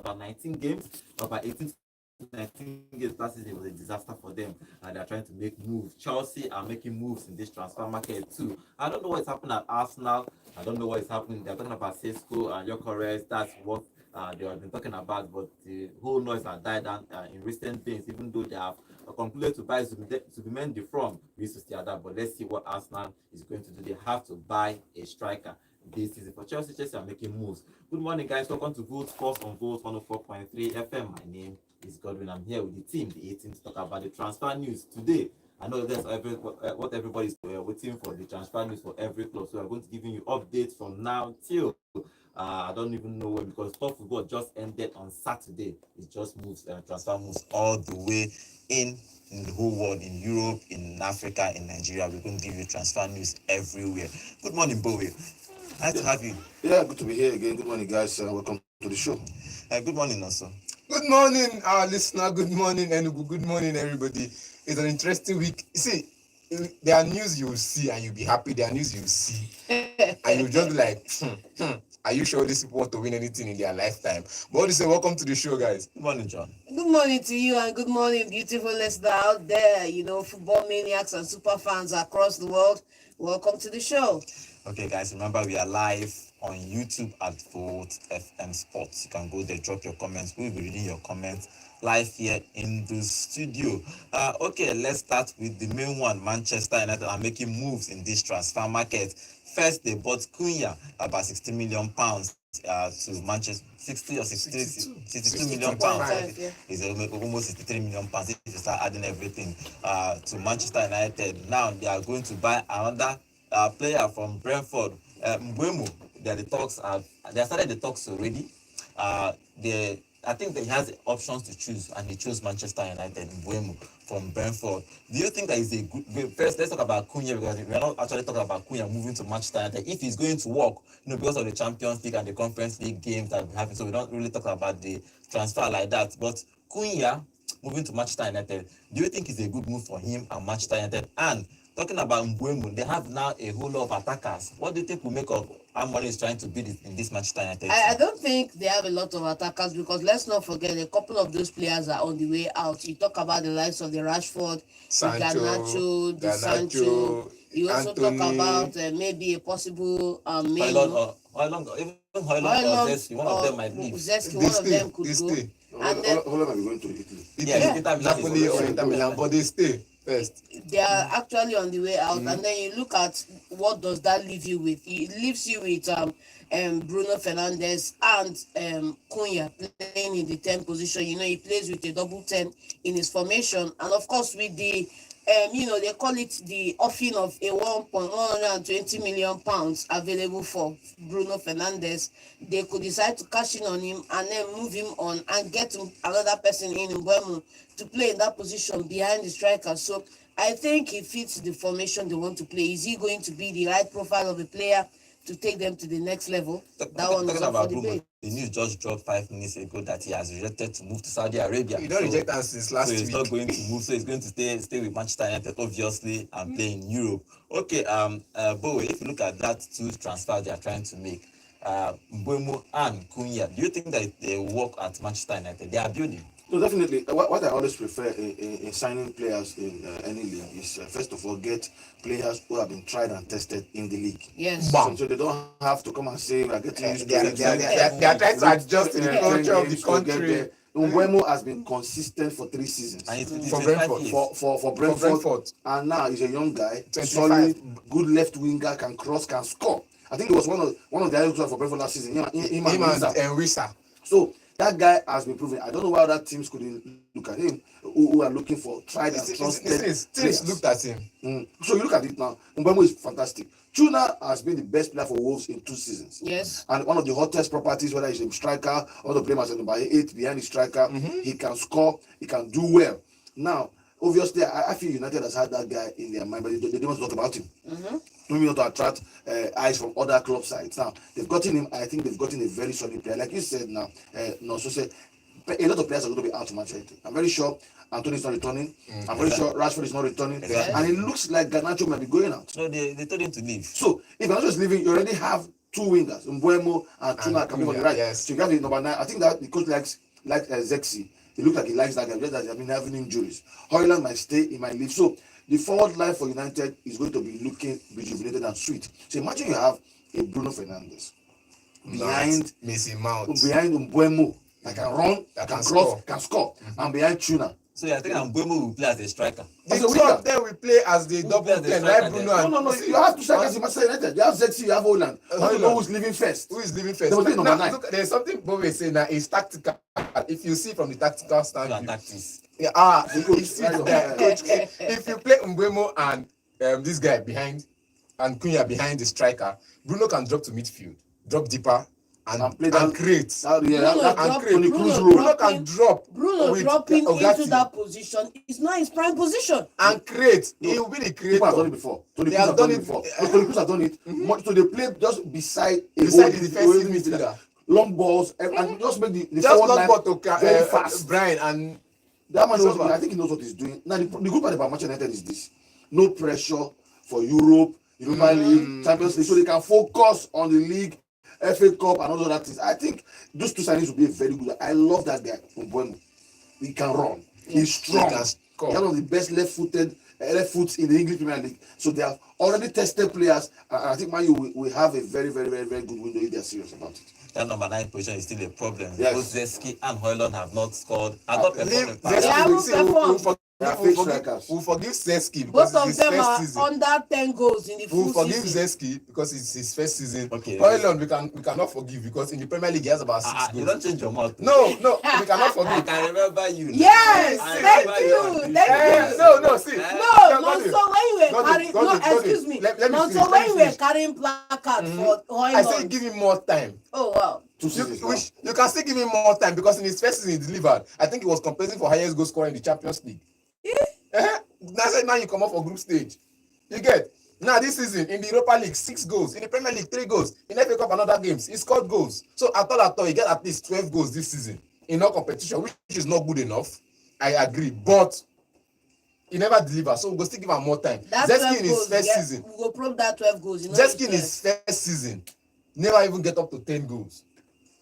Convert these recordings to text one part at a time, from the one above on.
about 19 games, about 18 19 games last season was a disaster for them, and they're trying to make moves. Chelsea are making moves in this transfer market too. I don't know what's happening at Arsenal. I don't know what is happening. They're talking about Sesko and Gyökeres. That's what they have been talking about, but the whole noise has died down in recent days, even though they have concluded to buy Zubimendi from. We used to see that, but let's see what Arsenal is going to do. They have to buy a striker this season. For Chelsea, Chelsea are making moves. Good morning, guys. Welcome to Vote First on Vote 104.3 FM. My name is Godwin. I'm here with the team, the 18, to talk about the transfer news today. I know that's what everybody's waiting for, the transfer news for every club. So I'm going to give you updates from now till I don't even know when, because top football just ended on Saturday. It just moves, transfer moves all the way in the whole world, in Europe, in Africa, in Nigeria. We're going to give you transfer news everywhere. Good morning, Bowie. Nice to have you. Yeah, good to be here again. Good morning, guys. Welcome to the show. Good morning, also. Good morning, our listener. Good morning, Enugu. Good morning, everybody. It's an interesting week. You see, there are news you will see and you'll be happy. There are news you will see and you'll just be like, are you sure these people want to win anything in their lifetime? But what do you say? Welcome to the show, guys. Good morning, John. Good morning to you, and good morning, beautiful listener out there. Football maniacs and super fans across the world. Welcome to the show. Okay, guys, remember we are live on YouTube at Vote FM Sports. You can go there, drop your comments. We'll be reading your comments live here in the studio. Okay, let's start with the main one. Manchester United are making moves in this transfer market. First, they bought Cunha about £60 million to Manchester. 60 or 62 million pounds. It's almost 63 million pounds if you start adding everything to Manchester United. Now they are going to buy another player from Brentford, Mbeumo. They started the talks already. I think that he has options to choose, and he chose Manchester United, Mbeumo from Brentford. Do you think that is a good? First, let's talk about Cunha, because we are not actually talking about Cunha moving to Manchester United. If he's going to work, because of the Champions League and the Conference League games that we're having, so we don't really talk about the transfer like that. But Cunha moving to Manchester United, do you think it's a good move for him and Manchester United? And talking about Mbeumo, they have now a whole lot of attackers. What do you think will make of Amorim is trying to build in this Manchester United? I don't think they have a lot of attackers, because let's not forget a couple of those players are on the way out. You talk about the likes of the Rashford, Sancho, the Sancho. You also Anthony. talk about maybe a possible main. Even Højlund or Zeski, one of them might leave. Zeski, one of them could go. And then Holland are going to Italy. Napoli or Inter Milan, but they stay first. They are actually on the way out, and then you look at what does that leave you with. It leaves you with Bruno Fernandes and Cunha playing in the 10 position. He plays with a double 10 in his formation, and of course with the they call it the offering of a £120 million available for Bruno Fernandes. They could decide to cash in on him and then move him on and get another person in Mbeumo to play in that position behind the striker. So I think he fits the formation they want to play. Is he going to be the right profile of a player to take them to the next level? That one is up for debate. The news just dropped 5 minutes ago that he has rejected to move to Saudi Arabia. He don't reject us since last week. So he's not going to move. So he's going to stay with Manchester United, obviously, and play in Europe. Okay, Bowie, if you look at that two transfers they are trying to make, Mbeumo and Cunha, do you think that they work at Manchester United? They are building. No, definitely. What I always prefer in signing players in any league is, first of all, get players who have been tried and tested in the league. Yes. So they don't have to come and say, we are getting used to it. They are trying to adjust to the culture of the country. Mbeumo has been consistent for 3 seasons. For Brentford. For Brentford. And now he's a young guy, 25. solid, good left winger, can cross, can score. I think it was one of the highest for Brentford last season. Him and Wissa. So that guy has been proven. I don't know why other teams couldn't look at him, who are looking for tried and trusted. Teams looked at him. So you look at it now. Mbeumo is fantastic. Tuna has been the best player for Wolves in 2 seasons. Yes. And one of the hottest properties, whether he's a striker or the player as number 8 behind the striker, he can score, he can do well. Now, obviously, I feel United has had that guy in their mind, but they don't want to talk about him. Maybe not to attract eyes from other club sides. Now, they've gotten him. I think they've gotten a very solid player. Like you said now, so said, a lot of players are going to be out to Manchester United. I'm very sure Anthony's not returning. I'm very sure Rashford is not returning. And it looks like Garnacho might be going out. So they told him to leave. So if Garnacho is leaving, you already have two wingers, Mbuemo and Tuna coming on the right. Yes. So you got the number 9. I think that the coach likes Zexi. It looks like he likes that guy, just that they have been having injuries. Hoyland might stay, he might leave. So the forward line for United is going to be looking rejuvenated and sweet. So imagine you have a Bruno Fernandes behind Mason Mount, behind Mbuemo that can run, that can cross, can score, and behind Tuna. So I think Mbeumo will play as a striker. the As a two winger. of them will play as the double play as the 10, striker right? Bruno then? and No, you have to strike as in Manchester United. You have Zexi, you have Hoyland. I don't know who's leaving first. who is leaving first. There must be number Now, 9. look, there's something Bob is saying that is tactical. If you see from the tactical Your standpoint, tactics. if you play Mbeumo and this guy behind and Cunha behind the striker, Bruno can drop to midfield, drop deeper, and play that- create. Bruno Can drop Bruno with dropping Ogati into that position is not his prime position. and create. He will be the People have done creator. it before. Tony They Kroos have have done done it it. before. Tony Kroos have done it. So they play just beside Beside the holding defensive midfielder. midfielder. Long balls and just make the Just forward long line ball to very fast. Brian and That man knows. It's over. I think he knows what he's doing. Now the good part about Manchester United is this: no pressure for Europe, Europa League, Champions League, so they can focus on the league, FA Cup, and all other things. I think those two signings will be very good. I love that guy from Bueno. He can run. He's strong. He can score. He's one of the best left foots in the English Premier League. So they have already tested players, and I think Man U will have a very good window if they are serious about it. That number 9 position is still a problem. Yes. Both Zeski and Hoyland have not scored. Have not performed. leave in fact. They haven't performed. We'll forgive Zeski Both because it's of his them first are season. under 10 goals in the We'll full forgive season. Zeski because it's his first season. Okay. Hoyland, we cannot forgive because in the Premier League he has about 6 You goals. don't change your mouth. No, we cannot I forgive. can remember you. Yes, I thank remember you, on thank this. you. No, see. No, not so when you were God carrying, God no, God excuse me, Let me not finish, so let when me you were finish. carrying placard for I say Hoyland. give him more time. Oh wow. 2 You, seasons now. you can still give him more time because in his first season he delivered. I think he was competing for highest goal scorer in the Champions League. That's it. Now you come up for group stage. You get now this season in the Europa League 6 goals, in the Premier League 3 goals, in FA Cup and other games he scored goals. So at all he get at least 12 goals this season in all competition, which is not good enough. I agree, but he never delivered. So we'll still give him more time. That Zeski 12 in his goals, first yeah, season, we go probe that 12 goals. You know, Zeski in his first season never even get up to 10 goals.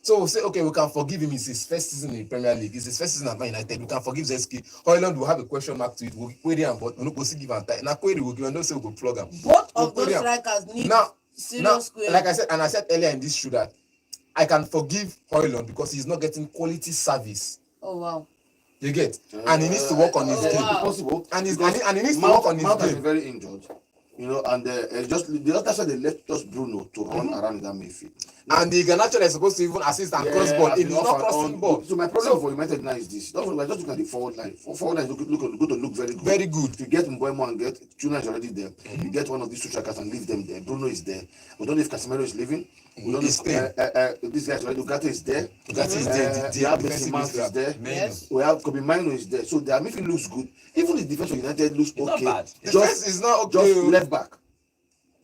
So we'll say, okay, we can forgive him. It's his first season in the Premier League. It's his first season at Man United. We can forgive Zeski. Hoyland will have a question mark to it. We'll query him, but we'll still give him time. Now query, we'll give him, don't say we'll plug him. both of We'll those query him. strikers need Now, serious query. like I said, and I said earlier in this show that I can forgive Hoyland because he's not getting quality service. Oh wow. You get, and he needs to work on his Oh, game. wow. Possible. And he's- Because and he needs to Mount- work on his Mount has game. been very injured, and that's why they left just Bruno to run around in that midfield. And the Garnacho is supposed to even assist and cross ball. has It been is off not and crossing on. ball. So my problem for United now is this: don't just look at the forward line. Forward line is going to look very good. Very good. If you get Mbuemo and get Tuna is already there, you get one of these two strikers and leave them there. Bruno is there. We don't know if Casemiro is leaving. We don't He's know if this guy is already. Ugarte is there. Ugarte is there. We have Defensive Mason Mount is midfielder. there. Yes. We have Kobe Mino is there. So their midfield looks good. Even the defense of United looks not okay. bad. The first is not okay. Just left back.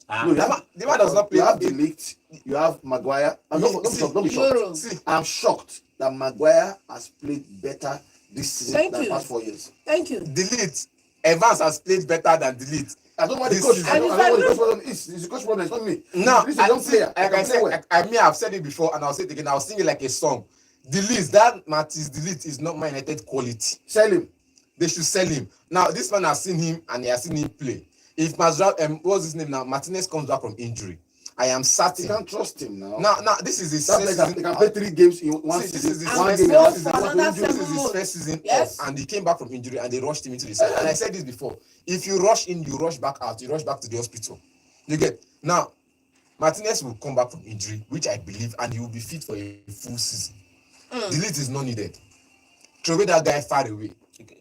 Ah, No, The man does not play. You have Delict, you have Maguire. And don't be shocked. Euro. See, I'm shocked that Maguire has played better this season Thank than the you. past 4 years. Thank you. delete. Evans has played better than delete. I don't know why the This coach. season. I don't know what the coach problem is. It's the coach problem. It's not me. No, This is a young player. like I said, I mean, I've said it before, and I'll say it again. I'll sing it like a song. Delete that Mattis delete is not Man United quality. Sell him. They should sell him. Now, this man has seen him and he has seen him play. If Mazra, what's his name now? Martinez comes back from injury. I am You certain. can't trust him now. Now, this is his That first player season. can play 3 games in one See, this season. is his One first game. season. This This is is one another game. This is his months. first season Yes. off, and he came back from injury and they rushed him into the side. And I said this before: if you rush in, you rush back out. You rush back to the hospital. You get now. Martinez will come back from injury, which I believe, and he will be fit for a full season. Delete is not needed. Throw away that guy far away.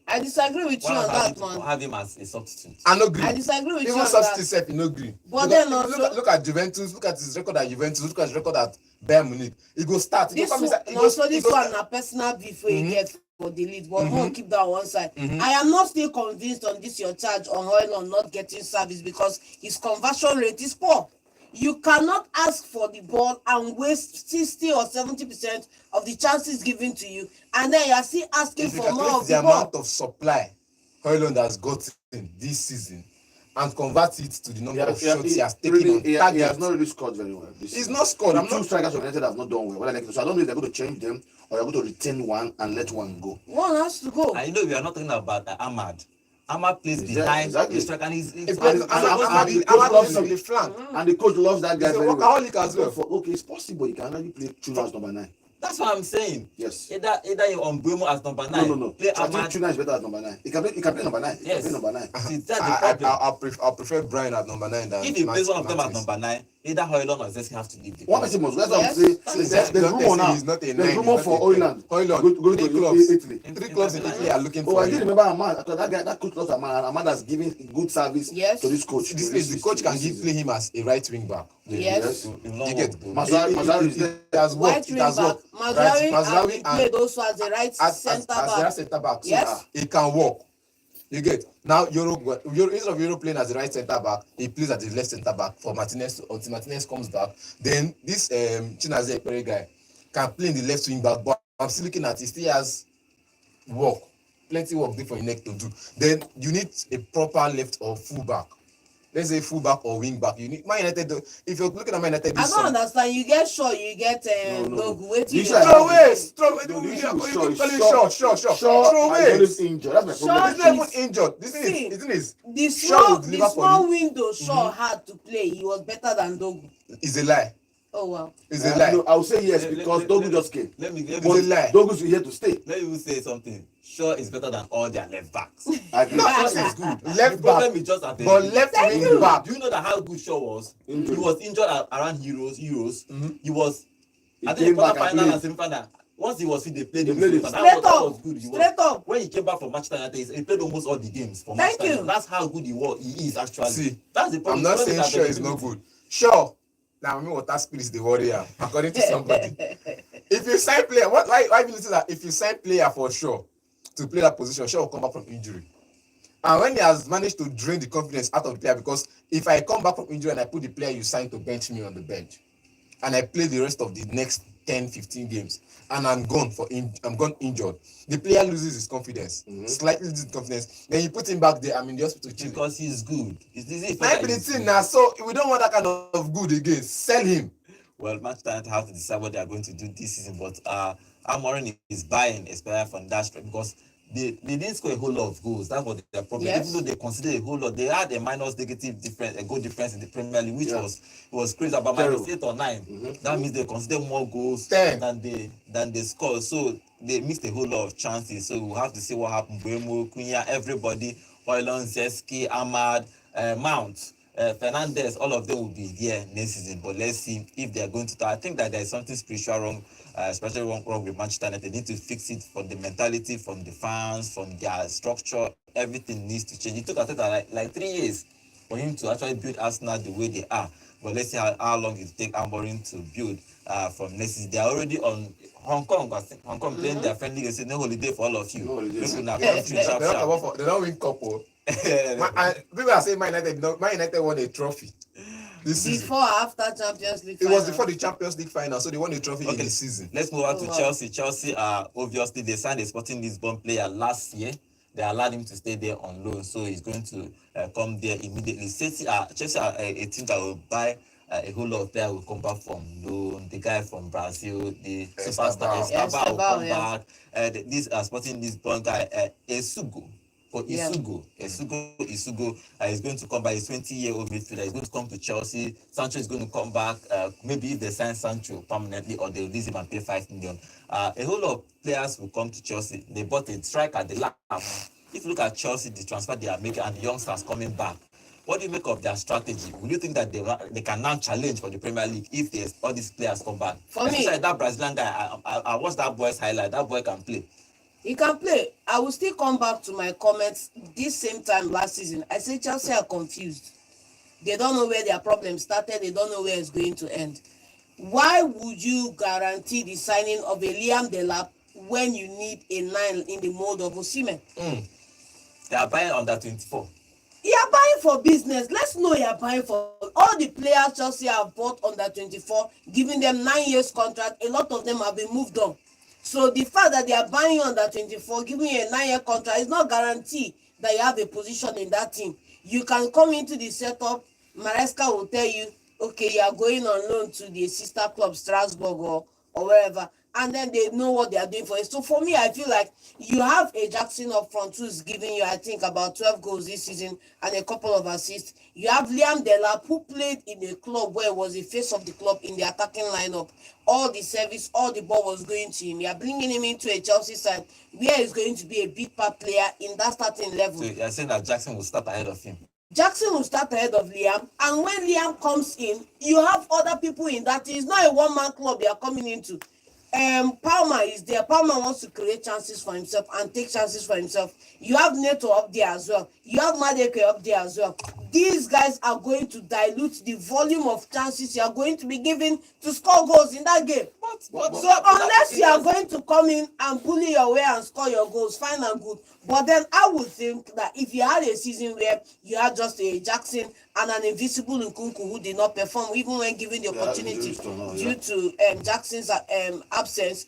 I disagree with you why on not that, have man. have him as a substitute? I no gree. I disagree with you Even on substitute that. self, he no gree. But Look then at- also- look at Juventus. Look at his record at Juventus. Look at his record at Bayern Munich. He go start. He This go come one, inside. He no, go- so he this go one start. na personal beef wey you get for the lead, but we'll keep that on one side. I am not still convinced on this your charge on Hoyland not getting service because his conversion rate is poor. You cannot ask for the ball and waste 60 or 70% of the chances given to you, and then you are still asking If you for more calculate of the the ball. amount of supply Hoyland has gotten this season, and convert it to the number of shots he has taken really, on he target. has not really scored very well. He's not scored. The I'm two not. strikers of United have not done well. So I don't know if they're going to change them or they're going to retain one and let one go. One has to go. I know we are not talking about Ahmad. Ahmad plays Exactly. behind the striker and he's He plays and Ahmad loves on him. the flank. And the coach loves that guy He's a very well. workaholic as well. Okay, it's possible he can only play Tuna as number 9. That's what I'm saying. Yes. Either you're on Brumo as number 9. No. Play I think Ahmad. Tuna is better as number 9. He can play number 9. Yes. He can play number 9. See, that's the problem. I'll prefer Brian at number 9 than If he plays one of them at Mattis. number 9, either Hoylund or Zeski have to leave the One club. person must. That's what I'm Yes. saying. There's rumor now. He's not a There's nine, rumor he's for not a Hoyland. Hoyland. Going Three to clubs. Italy. 3 clubs in Italy are looking Oh, for I did him. remember Ahmad. I thought that coach loves Ahmad. Ahmad has given good service Yes. to this coach. This is the coach can play him as a right wing back. Yes. You get Mazraoui it has White worked. It wing has back. worked. Mazraoui and played also as a right as centre the right back. centre back. So Yes. it can work. You get now Euro instead of Euro playing as the right centre back, he plays as the left centre back for Martinez until Martinez comes back. Then this Chinaze Ekpere guy can play in the left wing back, but I'm still looking at it. He still has work, plenty work there for your neck to do. Then you need a proper left or full back. Let's say full back or wing back. You need Man United. If you're looking at Man United, I don't understand. You get Shaw, you get No. Dogu. Wait till You you said- throw away. Throw away. No, the You issue with keep calling Shaw is Shaw. Shaw Throw is away. always injured. That's my Shaw problem. He's not even is- injured. The See, thing is, the Shaw would the deliver for small you. window Shaw had to play, he was better than Dogu. it's a lie. Oh wow. It's a lie. No, I will say yes Let- because let- Dogu let- just came. Let me It's a lie. Dogu's here to stay. let me say something. Shaw is better than all their left backs. I agree. No, Shaw it's is good. Left The problem back, is just at the but left Thank wing you. back. Do you know that how good Shaw was? Injury. He was injured around Euros. He was. He I think came the back and quarter final played. and semi-final. Once he was fit, they played him. played him. That Straight was up. good. He was, Straight up. when he came back from Manchester United, he played almost all the games for Thank Manchester United. you. That's how good he is actually. See, that's the problem. I'm not It's saying that Shaw is not good. Shaw, now I mean water spirit is the warrior, according to somebody. If you sign player, why you listen that if you sign player for Shaw to play that position, Shaw will come back from injury. And when he has managed to drain the confidence out of the player, because if I come back from injury and I put the player you signed to bench me on the bench, and I play the rest of the next 10-15 games, and I'm gone injured, the player loses his confidence, slightly loses his confidence. Then you put him back there. I'm in the hospital chilling. because he's good. It's easy. I be the thing now, so we don't want that kind of good again. Sell him. Well, Manchester United have to decide what they are going to do this season, but Amorim is buying a player from that strike because they didn't score a whole lot of goals. That's what their problem. Yes. Even though they considered a whole lot, they had a minus negative difference, a goal difference in the Premier League, which was crazy, about Terrible. -8 or 9. That means they consider more goals 10. than they score. So they missed a whole lot of chances. So we'll have to see what happened. Buemo, Cunha, everybody, Hoyland, Zeski, Ahmad, Mount. Fernandez, all of them will be there next season, but let's see if they are going to. I think that there is something spiritual wrong, especially wrong with Manchester United. They need to fix it from the mentality, from the fans, from their structure. Everything needs to change. It took Arteta like 3 years for him to actually build Arsenal the way they are. But let's see how long it take Amorim to build from next season. They are already on Hong Kong. I think Hong Kong playing their friendly. They say no holiday for all of you. No holiday. Make una Yeah, come train sharp, sharp. they don't win couple. People are saying Man United won a trophy this season. Before or after Champions League It was final? before the Champions League final, so they won a trophy in Okay. the season. Let's move on to wow. Chelsea. Chelsea, obviously, they signed a Sporting Lisbon player last year. They allowed him to stay there on loan, so he's going to come there immediately. Chelsea are a team that will buy a whole lot of players will come back from loan. The guy from Brazil, the superstar Estabao will come back. This Sporting Lisbon guy, Esugo. Or Isugo is going to come back. He's 20-year-old midfielder. He's going to come to Chelsea. Sancho is going to come back. Maybe if they sign Sancho permanently or they release him and pay 5 million. A whole lot of players will come to Chelsea. They bought a striker at the last. If you look at Chelsea, the transfer they are making and the youngsters coming back, what do you make of their strategy? Would you think that they can now challenge for the Premier League if all these players come back? For me, especially that Brazilian guy, I watched that boy's highlight. That boy can play. he can play. I will still come back to my comments this same time last season. I say Chelsea are confused. They don't know where their problem started. They don't know where it's going to end. Why would you guarantee the signing of a Liam Delap when you need a 9 in the mold of Osimhen? They are buying under 24. You are buying for business. Let's know you are buying for all the players Chelsea have bought under 24, giving them 9 years contract. A lot of them have been moved on. So the fact that they are buying under 24, giving you a 9-year contract is not guarantee that you have a position in that team. You can come into the setup. Maresca will tell you, okay, you are going on loan to the sister club Strasbourg or wherever, and then they know what they are doing for you. So for me, I feel like you have a Jackson up front who's giving you, I think, about 12 goals this season and a couple of assists. You have Liam Delap, who played in a club where he was the face of the club in the attacking lineup. All the service, all the ball was going to him. You are bringing him into a Chelsea side where he's going to be a big part player in that starting level. So you're saying that Jackson will start ahead of him? Jackson will start ahead of Liam, and when Liam comes in, you have other people in that. It's not a one-man club they are coming into. Palmer is there. Palmer wants to create chances for himself and take chances for himself. You have Neto up there as well. You have Madeke up there as well. These guys are going to dilute the volume of chances you are going to be given to score goals in that game. So unless you are going to come in and bully your way and score your goals, fine and good. But then I would think that if you had a season where you had just a Jackson and an invisible Nkunku who did not perform, even when given the opportunity due to Jackson's absence,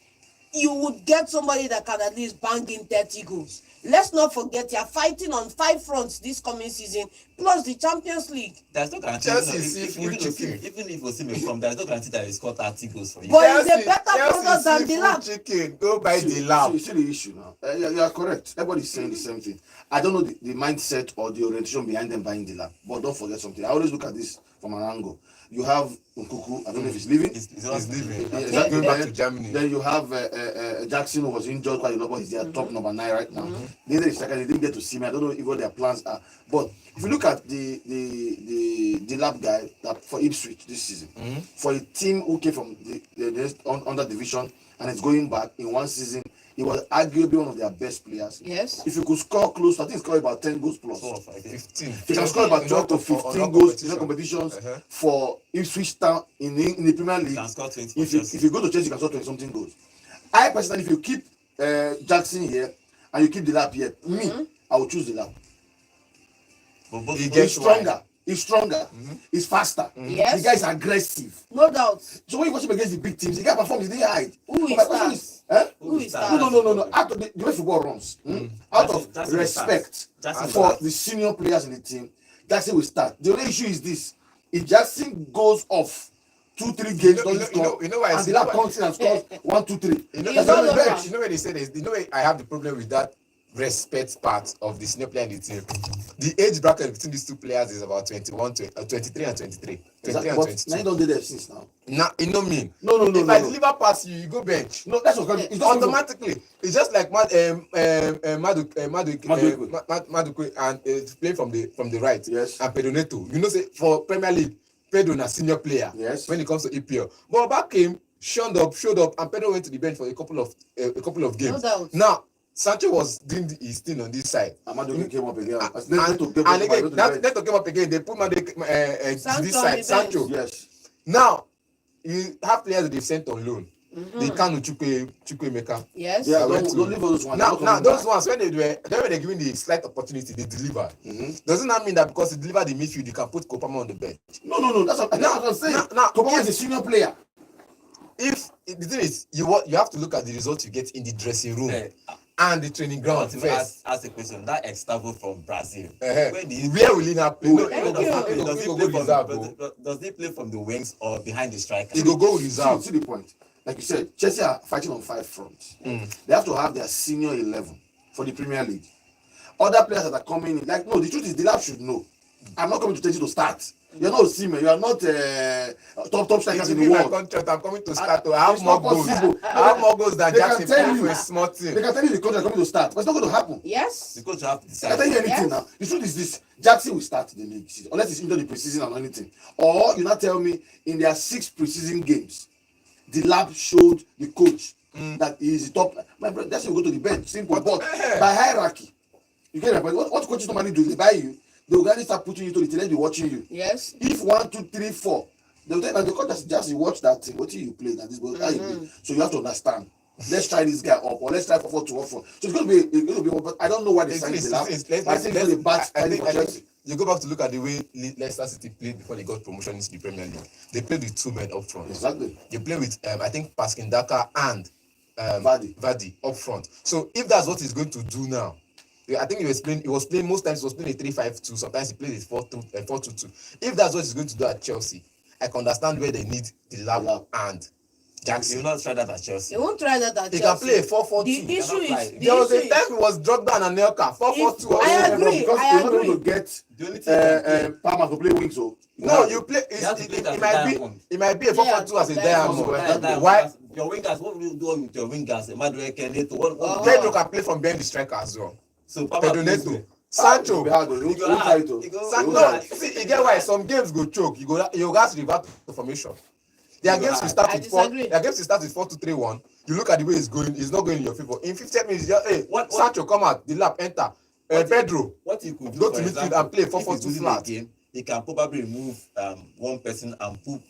you would get somebody that can at least bang in 30 goals. Let's not forget you are fighting on 5 fronts this coming season, plus the Champions League. There's no guarantee. Even if Osimhen come, there's no guarantee that he score 30 goals for you. But he's a better product than the lab. Chicken, go buy the lab. See the issue now. You are correct. Everybody's saying the same thing. I don't know the mindset or the orientation behind them buying the lab. But don't forget something. I always look at this from an angle. You have Nkunku. I don't know if he's leaving. He's leaving. He's going back to Germany. Then you have Jackson, who was injured quite a lot, but he's their top number 9 right now. Then there is second. They didn't get to see me. I don't know what their plans are. But if you look at the lab guy that for Ipswich this season, for a team who came from the under division and is going back in one season, he was arguably one of their best players. Yes. If you could score close, I think score about 10 goals plus. 15. He can score about 12 to 15 goals in competitions for Ipswich Town in the Premier League. Can score 20 If you go to Chelsea, you can score 20 something goals. I personally, if you keep Jackson here and you keep the lap here, I will choose the lap. He's stronger. He's stronger. He's faster. Yes. The guy is aggressive. No doubt. So when you watch him against the big teams, the guy performs. He didn't hide. Who is My question that? Who is that? No. Out of the way football runs, out of Jackson respect Jackson for starts. the senior players in the team, Jackson will start. The only issue is this: if Jackson goes off 2-3 games, doesn't score, you know why I and say the lap that? comes in and scores 1-2-3. You know, He's all over. you know where they say this? You know where I have the problem with that respect part of the senior player in the team. The age bracket between these two players is about 23 and 23. 23 and But 22. now you don't do that since now. Nah, you know me. No. If I deliver past you, you go bench. No, that's what it's just Automatically. It's just like Maduke and playing from the right. Yes. And Pedro Neto. You know, say for Premier League, Pedro na senior player. Yes. When it comes to EPL. But back came, showed up, and Pedro went to the bench for a couple of games. No doubt. Now, Sancho was doing his thing on this side. Amadu came up again. And again, Neto came up again. They put this side, Sancho. Yes. Now, you have players that they've sent on loan. They can't Chukwemeka. Yes. Yeah, don't leave all those ones. Now those ones when they're given the slight opportunity, they deliver. Doesn't that mean that because they deliver the midfield, you can put Kopama on the bench? No. That's what I'm saying. Now, Kopama is a senior player. If the thing is, you have to look at the results you get in the dressing room and the training ground first. Ask a question. That Gustavo from Brazil. Where will he now play? Does he play from the wings or behind the striker? He go with reserve. See the point. Like you said, Chelsea are fighting on 5 fronts. They have to have their senior 11 for the Premier League. Other players that are coming in, like, no, the truth is the lab should know. I'm not coming to tell you to start. You're not Osimhen. You are not top strikers in the world. Contract, I'm coming to start. I have more goals. I have more goals than Jackson playing for a small team. They can tell you the contract coming to start, but it's not going to happen. Yes. Because you have to I decide. can tell you anything now. The truth is this: Jackson will start the league season, unless it's into the preseason or anything. Or you not tell me in their 6 preseason games, the lab showed the coach that he is the top. My brother, that's will go to the bench. Simple, but by hierarchy, you get it. But what coaches normally do? They buy you. They will gladly start putting you to the team. They'll be watching you. Yes. If 1, 2, 3, 4, they'll tell you, the coach just watch that thing. What you play that this goes. So you have to understand. Let's try this guy up, or let's try for 4 to 1 4. So it's going to be. But I don't know why they signed the lab. I think it's a bad signing for Chelsea. You go back to look at the way Leicester City played before they got promotion into the Premier League. They played with 2 men up front. Exactly. They played with I think Paskin Daka and Vardy up front. So if that's what he's going to do now, I think he was playing most times he was playing a 3-5-2. Sometimes he plays a 4-2-2. If that's what he's going to do at Chelsea, I can understand where they need the lab and He will Jackson. not try that at Chelsea. He won't try that at He Chelsea. can play a 4-4-2. The issue cannot is fly. There was a issue time is it was Drogba and Anelka 4-4-2. I agree, because I you're not agree. able to get The only thing he can play- Palmer to play wings. So No, you play. You have to play it as a It diamond. might be a 4-4-2 as a Yeah, diamond. diamond. Why? Your wingers, what will you do with your wingers? Madueke, Neto, what Pedro can play from behind the striker as well. So Papa Pedro plays Neto, with- Sancho. He won't try to. He go- San, he no, go- see, you get why some games go choke. You guys revert to formation. There are games we start I with 4. disagree. There are games we start with 4-2-3-1. You look at the way it's going. It's not going in your favor. In 15 minutes, just, hey, What- Sancho come out, the lap enter. Pedro, What he could do, Go for to midfield example, and play if he's 4-4-2 losing flat. a game, he can probably remove one person and move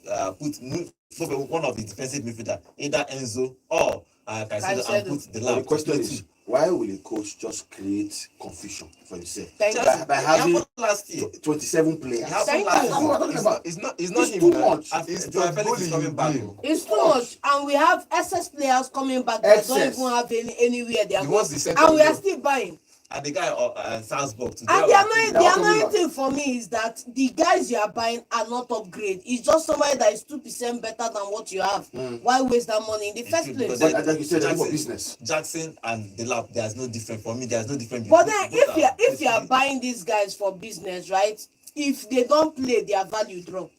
one of the defensive midfielder, either Enzo or Caicedo, and put the But lab. the question is, why will a coach just create confusion for himself Thank Chelsea, you. by it having happened last year. 27 players? It happened Thank last you. That's what I'm year. talking about. it's not It's him. too man. much. It's Joao the Felix bully is you coming back. blame. It's too much, and we have SS players coming back that don't Excess. even have anywhere they are The going, ones they sent and we on are loan. still buying. And the guy Salzburg today. And the Yeah, annoying thing for me is that the guys you are buying are not upgrade. It's just somebody that is 2% better than what you have. Why waste that money in the first should, place? because But like you said, that's for business. Jackson and the lab, there's no difference for me. There's no difference. But between then both if you are buying these guys for business, right? If they don't play, their value drop.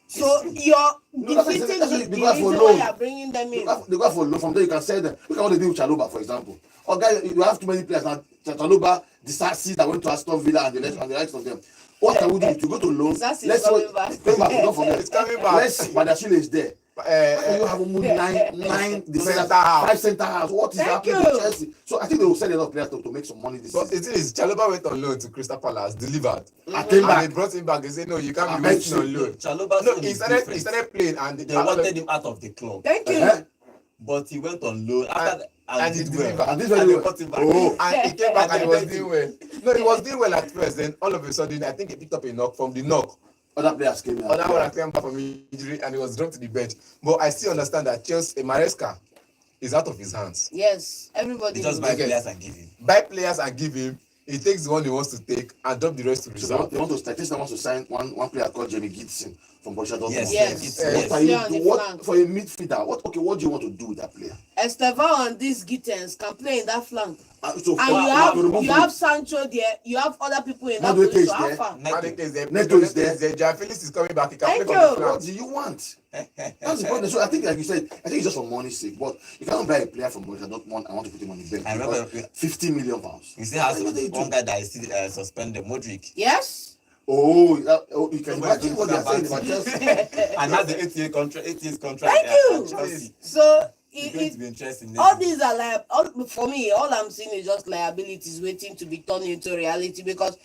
So you're No, that's defeating what the they go out for reason why loan. you're bringing them They in. go out for loan. From there, you can sell them. Look at what they do with Chaloba, for example. Or guys, you have too many players now. Chaloba, the Sarsis that went to Aston Villa and the likes of them. What can we do? To go to loan. Sarsis Let's coming see. back. Coming back. Don't forget. It's coming back. Let's see. Badashile is there. How can you have almost nine defenders, Center half. 5 center halves? What is Thank happening you. to Chelsea? So I think they will sell a lot of players to make some money this But season. the thing is, Chalobah went on loan to Crystal Palace, delivered. I came And back. they brought him back. They said, no, you can't I be bet wasting you. on loan. Chaloba's No, own he is started different. playing and They wanted him out of the club, Thank you. Uh-huh. but he went on loan after and he did delivered. well. And this And very they well. brought him back. Oh. And he came back and he was Thank you. doing well. No, he was doing well at first. Then all of a sudden, I think he picked up a knock from the knock. Other players came in. Other one came back from injury and he was dropped to the bench. But I still understand that Chelsea, Maresca is out of his hands. Yes, everybody. They just knows. buy Okay. players and give him. Buy players and give him. He takes the one he wants to take and drop the rest to So reserve. they want to start. They want to sign one player called Jamie Gibson from Borussia Dortmund. Yes, Yes. yes, What yes. are you Play on the what flank. for a midfielder? What do you want to do with that player? Estevao and these Gittens can play in that flank. So And you have Sancho there, you have other people in that Madueke is position. How there. far? Madike is there. Neto is there. Joao Felix is coming back. He can Thank play from the you. flank. what do you want? That's the problem. So I think, like you said, I think it's just for money's sake. But you cannot buy a player from Borussia Dortmund. I want to put him on the bench. I remember because 50 million pounds. We still have What do you do? one guy that is still suspended, Modric, Yes. You can Somebody imagine what they are saying about Chelsea. and has the 8-year contract. 8 years contract. Thank you. At Chelsea. So It's going to be interesting. all these are for me, all I'm seeing is just liabilities waiting to be turned into reality, because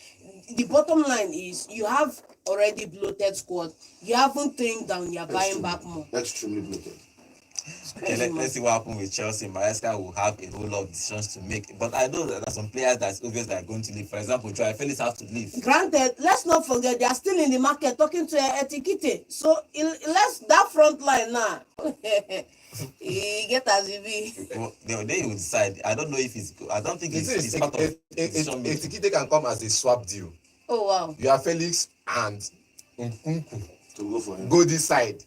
the bottom line is you have already bloated squad. You haven't trained down, you're buying back more. Extremely bloated. Okay, let's see what happens with Chelsea. Maresca will have a whole lot of decisions to make. But I know that there are some players that's obvious that are going to leave. For example, Joao Felix have to leave. Granted, let's not forget they are still in the market talking to Etiquette. So let's that front line now. He get as he be. Well, then he will decide. I don't know if it's. I don't think it's part of decision making. Etikite can come as a swap deal. Oh wow. You have Felix and Nkunku To go for him. go this side.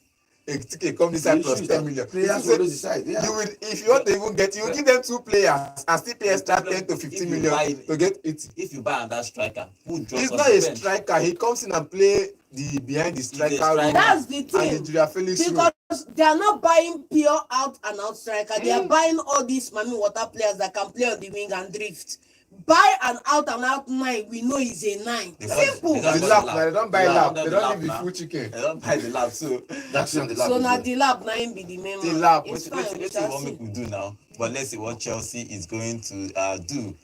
Etikite come this side plus 10 million. Players will always decide. Yeah. You will, if you want to even get, you give them 2 players and still pay extra 10 to 15 If you million buy- to get 80. If you buy another striker, who drops He's on not the a bench? striker. He comes in and play the behind the striker striker. role That's the and thing. the Joao Felix role. Because they are not buying pure out and out striker. They are buying all these mommy water players that can play on the wing and drift. Buy an out and out 9. We know he's a 9. They Simple. want- The the lap, lap. now they don't buy Yeah, lap. not They the don't lap leave the now. full chicken. They don't buy the lab. So That's on the lap. So now the lab 9 be the main The man. lab, It's let's fine. see what we will do now. But let's see what Chelsea is going to do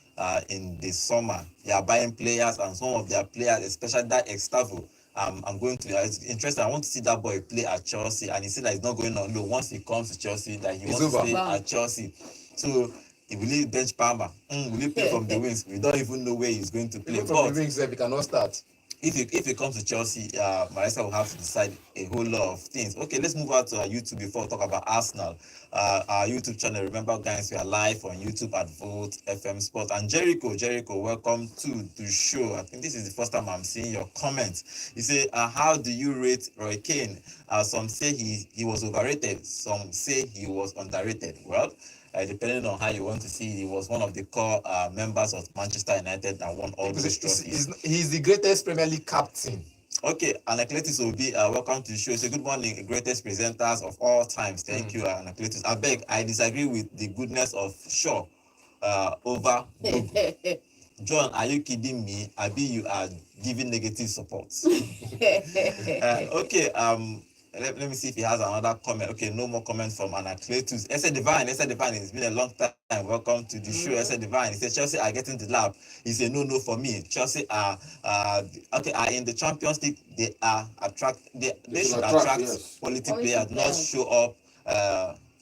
in the summer. They are buying players, and some of their players, especially that Gustavo. I'm going to. It's interesting. I want to see that boy play at Chelsea, and he said that he's not going on loan. Once he comes to Chelsea, that he It's wants over. to play Wow. at Chelsea. So he will leave bench Palmer. Will he play from the wings? We don't even know where he's going to play. Even from But the wings, he cannot start. if it comes to Chelsea, Maresca will have to decide a whole lot of things. Okay, let's move out to our YouTube before we talk about Arsenal. Our YouTube channel. Remember, guys, we are live on YouTube at Vote FM Sport. And Jericho, welcome to the show. I think this is the first time I'm seeing your comments. You say, how do you rate Roy Keane? Some say he was overrated. Some say he was underrated. Well, depending on how you want to see it, he was one of the core members of Manchester United that won all those trophies. He's the greatest Premier League captain. Okay, Anacletus will be welcome to the show. Say good morning, greatest presenters of all times. Thank you, Anacletus. I beg, I disagree with the goodness of Shaw over Dogo. John, are you kidding me? Abi, you are giving negative support. Okay, let me see if he has another comment. Okay, no more comments from Anacletus. Ese Divine, it's been a long time. Welcome to the show, Ese Divine. He said Chelsea are getting the lap. He said no for me. Chelsea are in the Champions League. They should attract yes. quality players, not show up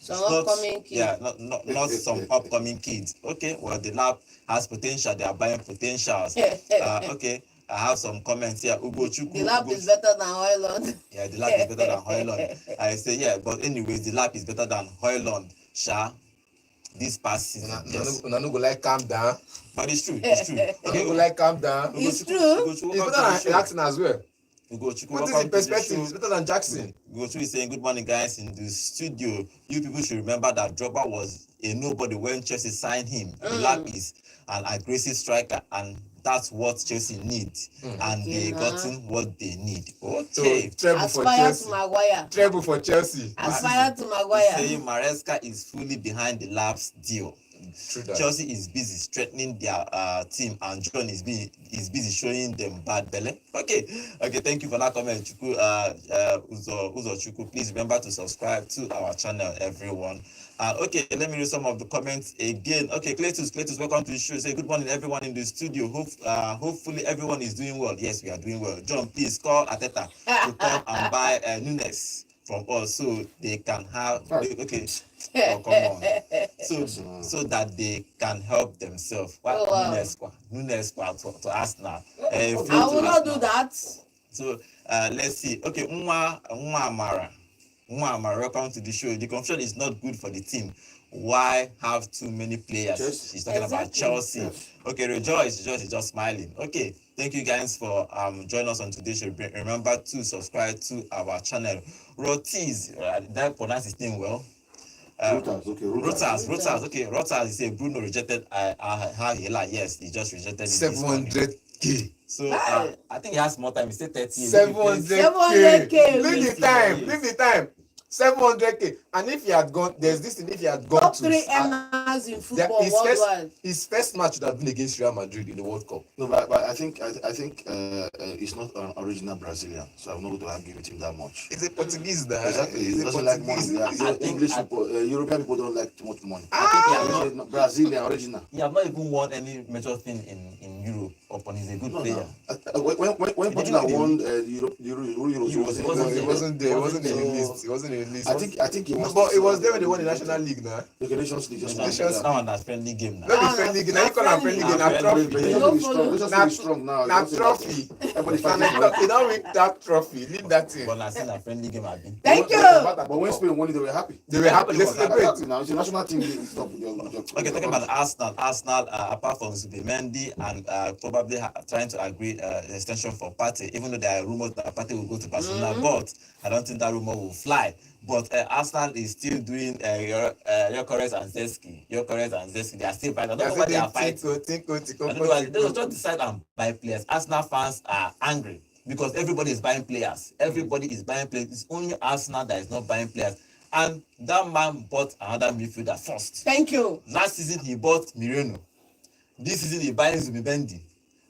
upcoming kids. Yeah, not some upcoming kids. Okay, well the lab has potential, they are buying potentials. Okay. I have some comments here. The lab is better than Hoyland. Yeah, the lab is better than Hoyland. I say, yeah, but anyways, the lab is better than Hoyland. Sha, this past season. Yes. Una no go like calm down. But it's true. Okay, go like calm down. It's true. It's better than Jackson as well. What is the perspective? It's better than Jackson. Ugochu is saying, good morning, guys, in the studio. You people should remember that Drogba was a nobody when Chelsea signed him. The lab is an aggressive striker, and that's what Chelsea needs, and they gotten what they need. Okay. So, treble for Chelsea. To Maguire. Treble for Chelsea. Aspire to Maguire. Saying Maresca is fully behind the lab's deal. Chelsea is busy strengthening their team, and John is busy showing them bad belly. Okay, thank you for that comment, Chuku. Uzo Chuku, please remember to subscribe to our channel, everyone. Okay, let me read some of the comments again. Okay, Cletus, welcome to the show. Say good morning, everyone in the studio. Hopefully everyone is doing well. Yes, we are doing well. John, please call Ateta to come and buy Nunes from us so they can have okay. Oh, come on. So that they can help themselves. Nunes to Arsenal. I will not do that. So let's see. Okay, Nwa Amara, welcome to the show. The confusion is not good for the team. Why have too many players? She's talking about Chelsea. Yes. Okay, Rejoice is just smiling. Okay, thank you guys for joining us on today's show. Remember to subscribe to our channel. Rotiz, did I pronounce his name well? Rotas. Okay, Rotas. He said Bruno rejected. Yes, he just rejected 700K. So I think he has more time. He said 30. 700K. Leave the time. 700K. And if he had gone, there's this thing. If he had gone top to 3 earners in football worldwide. His first match would have been against Real Madrid in the World Cup. No, but I think it's not an original Brazilian, so I'm not going to argue with him that much. He's a Portuguese guy. Exactly. He doesn't like money. English people, European people don't like too much money. I think Brazilian original. He have not even won any major thing in Europe. Upon he's a good player. When Portugal won Euro, he wasn't there. He wasn't in the list. I think he was. But it was there when they won the National League now. The Nations League just now that's friendly game now. Not the friendly game. Now you call it friendly game. Now trophy. Strong now. Now trophy. You don't win that trophy. Leave that thing. But that's a friendly game. Thank you. But when Spain won it, they were happy. They were happy. Let's celebrate. Now it's a national team. Okay, talking about Arsenal, apart from Zubimendi and probably trying to agree extension for Partey, even though there are rumors that Partey will go to Barcelona, but I don't think that rumor will fly. But Arsenal is still doing Gyökeres and Zesky. They are still fighting. I don't know why they are fighting. They will just decide and buy players. Arsenal fans are angry because everybody is buying players. It's only Arsenal that is not buying players. And that man bought another midfielder first. Thank you. Last season he bought Mireno. This season he buys Zubimendi.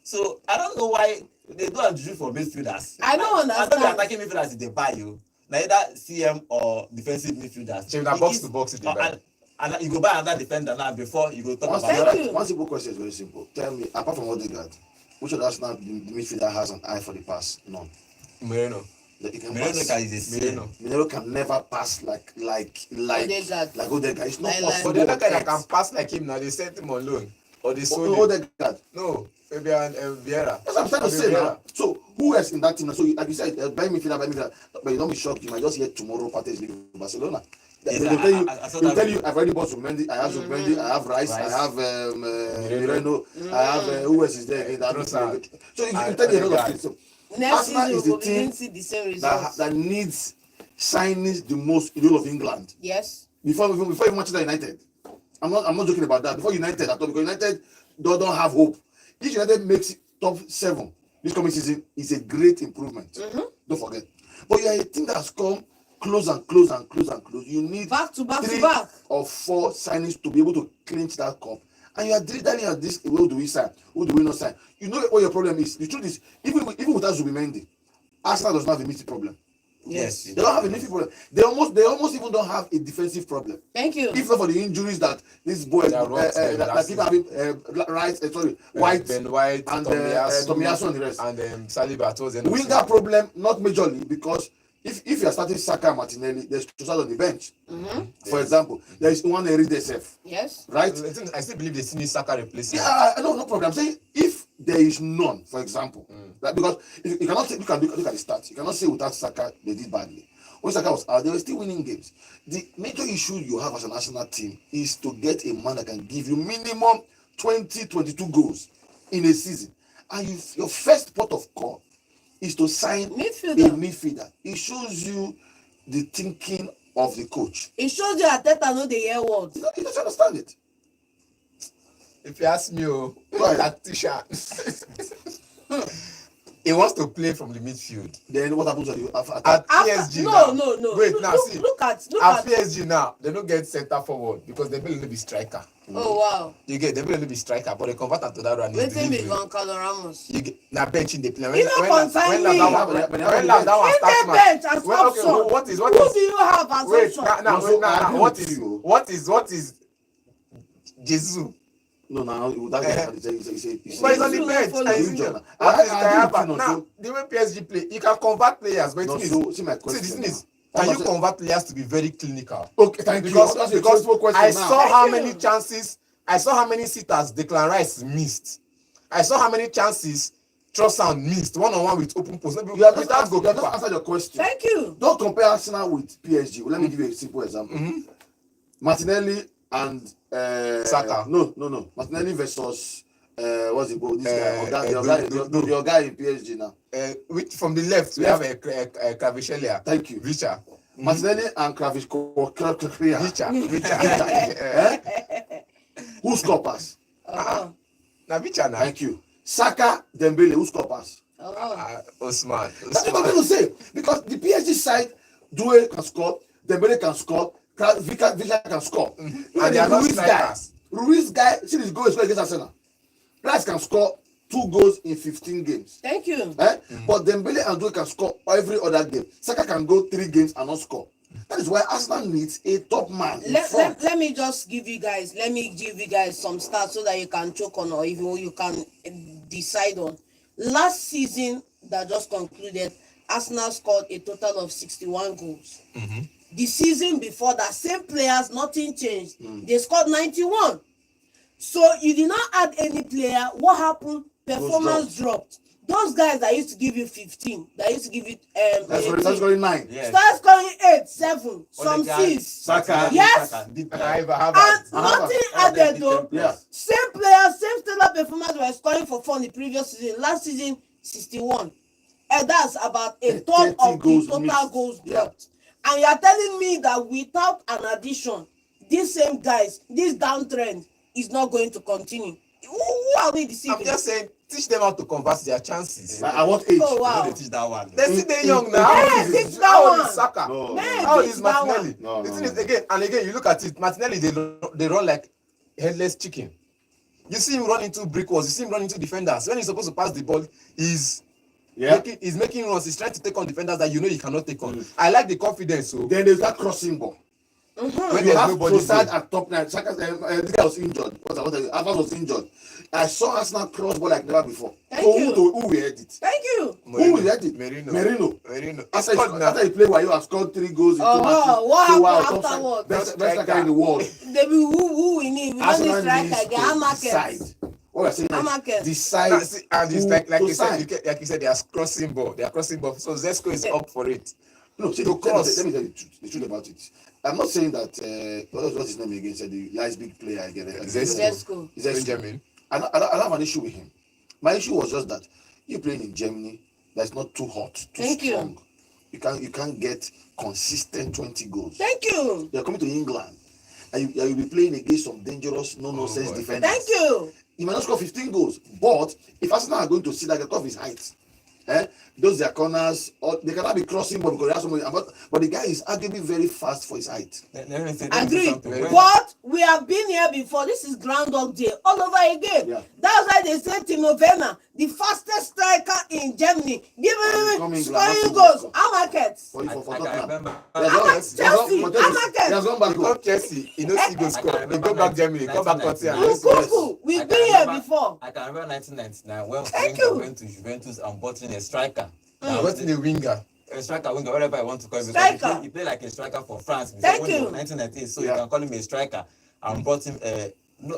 So I don't know why they don't do for midfielders. I don't understand. I know the attacking midfielders they buy you. Neither CM or defensive midfielders. Box to box they buy. And you go buy another defender now before you go talk about that. One simple question is very simple. Tell me, apart from Odegaard, which of Arsenal the midfielder has an eye for the pass? None. Moreno. Moreno can never pass like Odegaard. It's not possible. But the other guy that can pass like him now, they sent him on loan. Or they sold him. Odegaard. No. Fabian Vieira. That's what I'm trying to Fabio say Vieira. now. So who else in that team? So like you said, buy midfielder, but you don't be shocked. You might just hear tomorrow Partey is leaving Barcelona. Yes, They'll tell you. I saw They'll that tell you. video. I've already bought Zumendi. I have Zumendi. I have Rice. I Rice. have Moreno. I have who else is there again? That Trossard. so you And can tell you a lot of Odegaard. things. So Next Arsenal season is we the will begin team to see the same that results. that needs signings the most in the whole of England. Yes. Before Manchester United. I'm not joking about that. Before United at all, because United don't have hope. If United makes it top 7 this coming season, is a great improvement. Don't forget. But you are a team that has come close and close and close and close. You need Back to back to 3 back. or 4 signings to be able to clinch that cup. And you are drilling at this. Who do we sign? Who do we not sign? You know what your problem is. The truth is, even without Zubimendi, Arsenal does not have a midfield problem. Yes. They don't have a midfield problem. They almost even don't have a defensive problem. Thank you. If not for the injuries that this boy Yeah, that keep having White Ben White, and Tomiyasu, Tomiyasu and the rest. and Saliba towards the end of the Winger season. problem not majorly because if you are starting Saka and Martinelli, there's Trossard on the bench. For example, there is one Eridesef, Yes. right? I still believe they still need Saka replacing. Yeah, no problem. I'm saying if there is none, for example, like, because you cannot say, look at the stats. You cannot say without Saka they did badly. When Saka was out, they were still winning games. The major issue you have as a national team is to get a man that can give you minimum 22 goals in a season. And your first port of call is to sign Midfielder. a midfielder. It shows you the thinking of the coach. It shows you that Teta know the year words. He doesn't understand it. If you ask me, Right. tactician, he wants to play from the midfield. Then what happens when you At After, PSG now. no. Wait, look, now look, see. look at At PSG now, they don't get center forward because they will only be striker. Oh wow. You get they will only be striker, but they convert am to that one. Waiting be Van Carlo Ramos. You get na benching they play. You don't consign me. When last that one In start the match. bench as Well, okay, option. what is Who do you have as wait option? now Also, I now agree what with is you. what is Jesus? No, that's But he's on the You bench. follow And he's him. injured. I What is agree with Kayaba? you, no, Now, so- the way PSG play, you can convert players, but No, it is so see my see the question. thing is, now. can you convert players to be very clinical? Okay, thank Because you. That's a because sensible question I now. saw how Thank you. many chances, I saw how many sitters Declan Rice missed. I saw how many chances Trossard missed one-on-one with open post. You have just Without answered goalkeeper. your question. Thank you. Don't compare Arsenal with PSG. Let me give you a simple example. Martinelli and Saka. No. Martinelli versus what's it called? This guy. Your Your guy in PSG now. Which from the left we have a Kvaratskhelia. Thank you. Vicha. Martinelli and Kvaratskhelia. Vicha. Who score pass? Oh, Na Vicha na. Thank you. Saka, Dembele. Who score pass? Osman. That's what I'm going to say. Because the PSG side, Due can score, Dembele can score, Vicha can score. And they are not strikers. Ruiz guy, see his goal is against Arsenal. Rice can score 2 goals in 15 games. thank you. But Dembele and Due can score every other game. Saka can go 3 games and not score. That is why Arsenal needs a top man in front. Let me just give you guys some stats so that you can choke on or even you can decide on. Last season that just concluded, Arsenal scored a total of 61 goals. The season before that, same players, nothing changed. They scored 91. So you did not add any player. What happened? Performance dropped. Those guys that used to give you 15, that used to give you That's 18, scoring 9. Yes. start scoring 8, 7, some Odegaard, 6. Saka. Yes. Saka did And I that. have And nothing added though. Yeah. Same players, same stellar performance were scoring for fun the previous season. Last season, 61. And that's about a third 30 of the goals total missed. goals Yeah. dropped. And you are telling me that without an addition, these same guys, this downtrend is not going to continue. Who are we deceiving? I'm just saying, teach them how to convert their chances. I want age. Oh, You wow. know they teach that one. They see they young in- now. in- How in- is that how old one. is Saka? No. Man, How old this is that Martinelli? one. The No, thing no, is again and again. You look at it. Martinelli they run like headless chicken. You see him run into brick walls. You see him run into defenders. When he's supposed to pass the ball, he's making runs. He's trying to take on defenders that you know he cannot take on. I like the confidence. So Then there's that crossing ball. when You there's have nobody Trossard there. at top 9. This guy was injured. Alphonse was injured. I saw Arsenal cross ball like never before. Thank So you. who will head it? Thank you. Who will head it? Merino. After he played while you have scored 3 goals in 2 Oh, matches. what So, wow, happened top side. afterwards? Best striker in the world. They be who we need. We don't need Arsenal striker needs again. to Markets. decide What we're saying Amaka. is decide. Now, see, and it's who like to you said, sign. like you said, they are crossing ball. They are crossing ball. So Zesco is up for it. No, see, To cross. let me tell you the truth about it. I'm not saying that what's his name again? Said the nice big player again. Zesco. Benjamin. I don't have an issue with him. My issue was just that you playing in Germany that's not too hot, too Thank you. strong. You can't get consistent 20 goals. Thank you. You're coming to England and you'll be playing against some dangerous, no-nonsense boy. defenders. Thank you. He might not score 15 goals, but if Arsenal are going to see that get off his height, those their corners, or they cannot be crossing ball because they have somebody. But the guy is arguably very fast for his height. Let me say Agree. something. But we have been here before. This is Groundhog Day all over again. Yeah. That's why they say Timo Werner, the fastest striker in Germany, coming scoring England, goals. goals. Amaket. For I can Tottenham. remember. Chelsea, He has gone back. Come Chelsea, you know, see go score. They go back Germany, come back Tottenham. Nkunku, we've been here before. I can remember 1999 when Thank Wenger you. went to Juventus and bought in a striker. What's in the winger? A striker, winger, whatever I want to call him. Striker. He played like a striker for France. Thank When he you. was 1998, so Yeah. you can call him a striker. And brought him.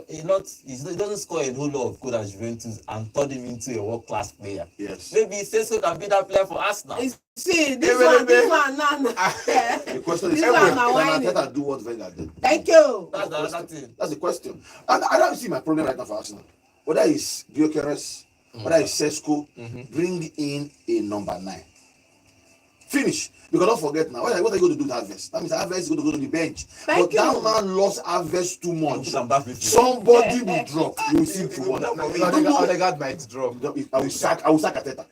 He doesn't score a whole lot of goal at Juventus and turned him into a world-class player. Yes. Maybe Sesko can be that player for Arsenal. You see, this Hey, one, wait. The question is, This can one now whining. Arteta do what Wenger did? Thank you. That's the other thing. That's the question. And I don't see my problem right now for Arsenal. Whether it's Gyökeres, whether it's Sesko, bring in a number 9. Finish. Because don't forget now, what are you going to do with Harvest? That means Harvest is going to go to the bench. Thank but that you. man lost Harvest too much. Put him back with you. Somebody will drop. You will see for one. Odegaard might drop. I will sack Arteta.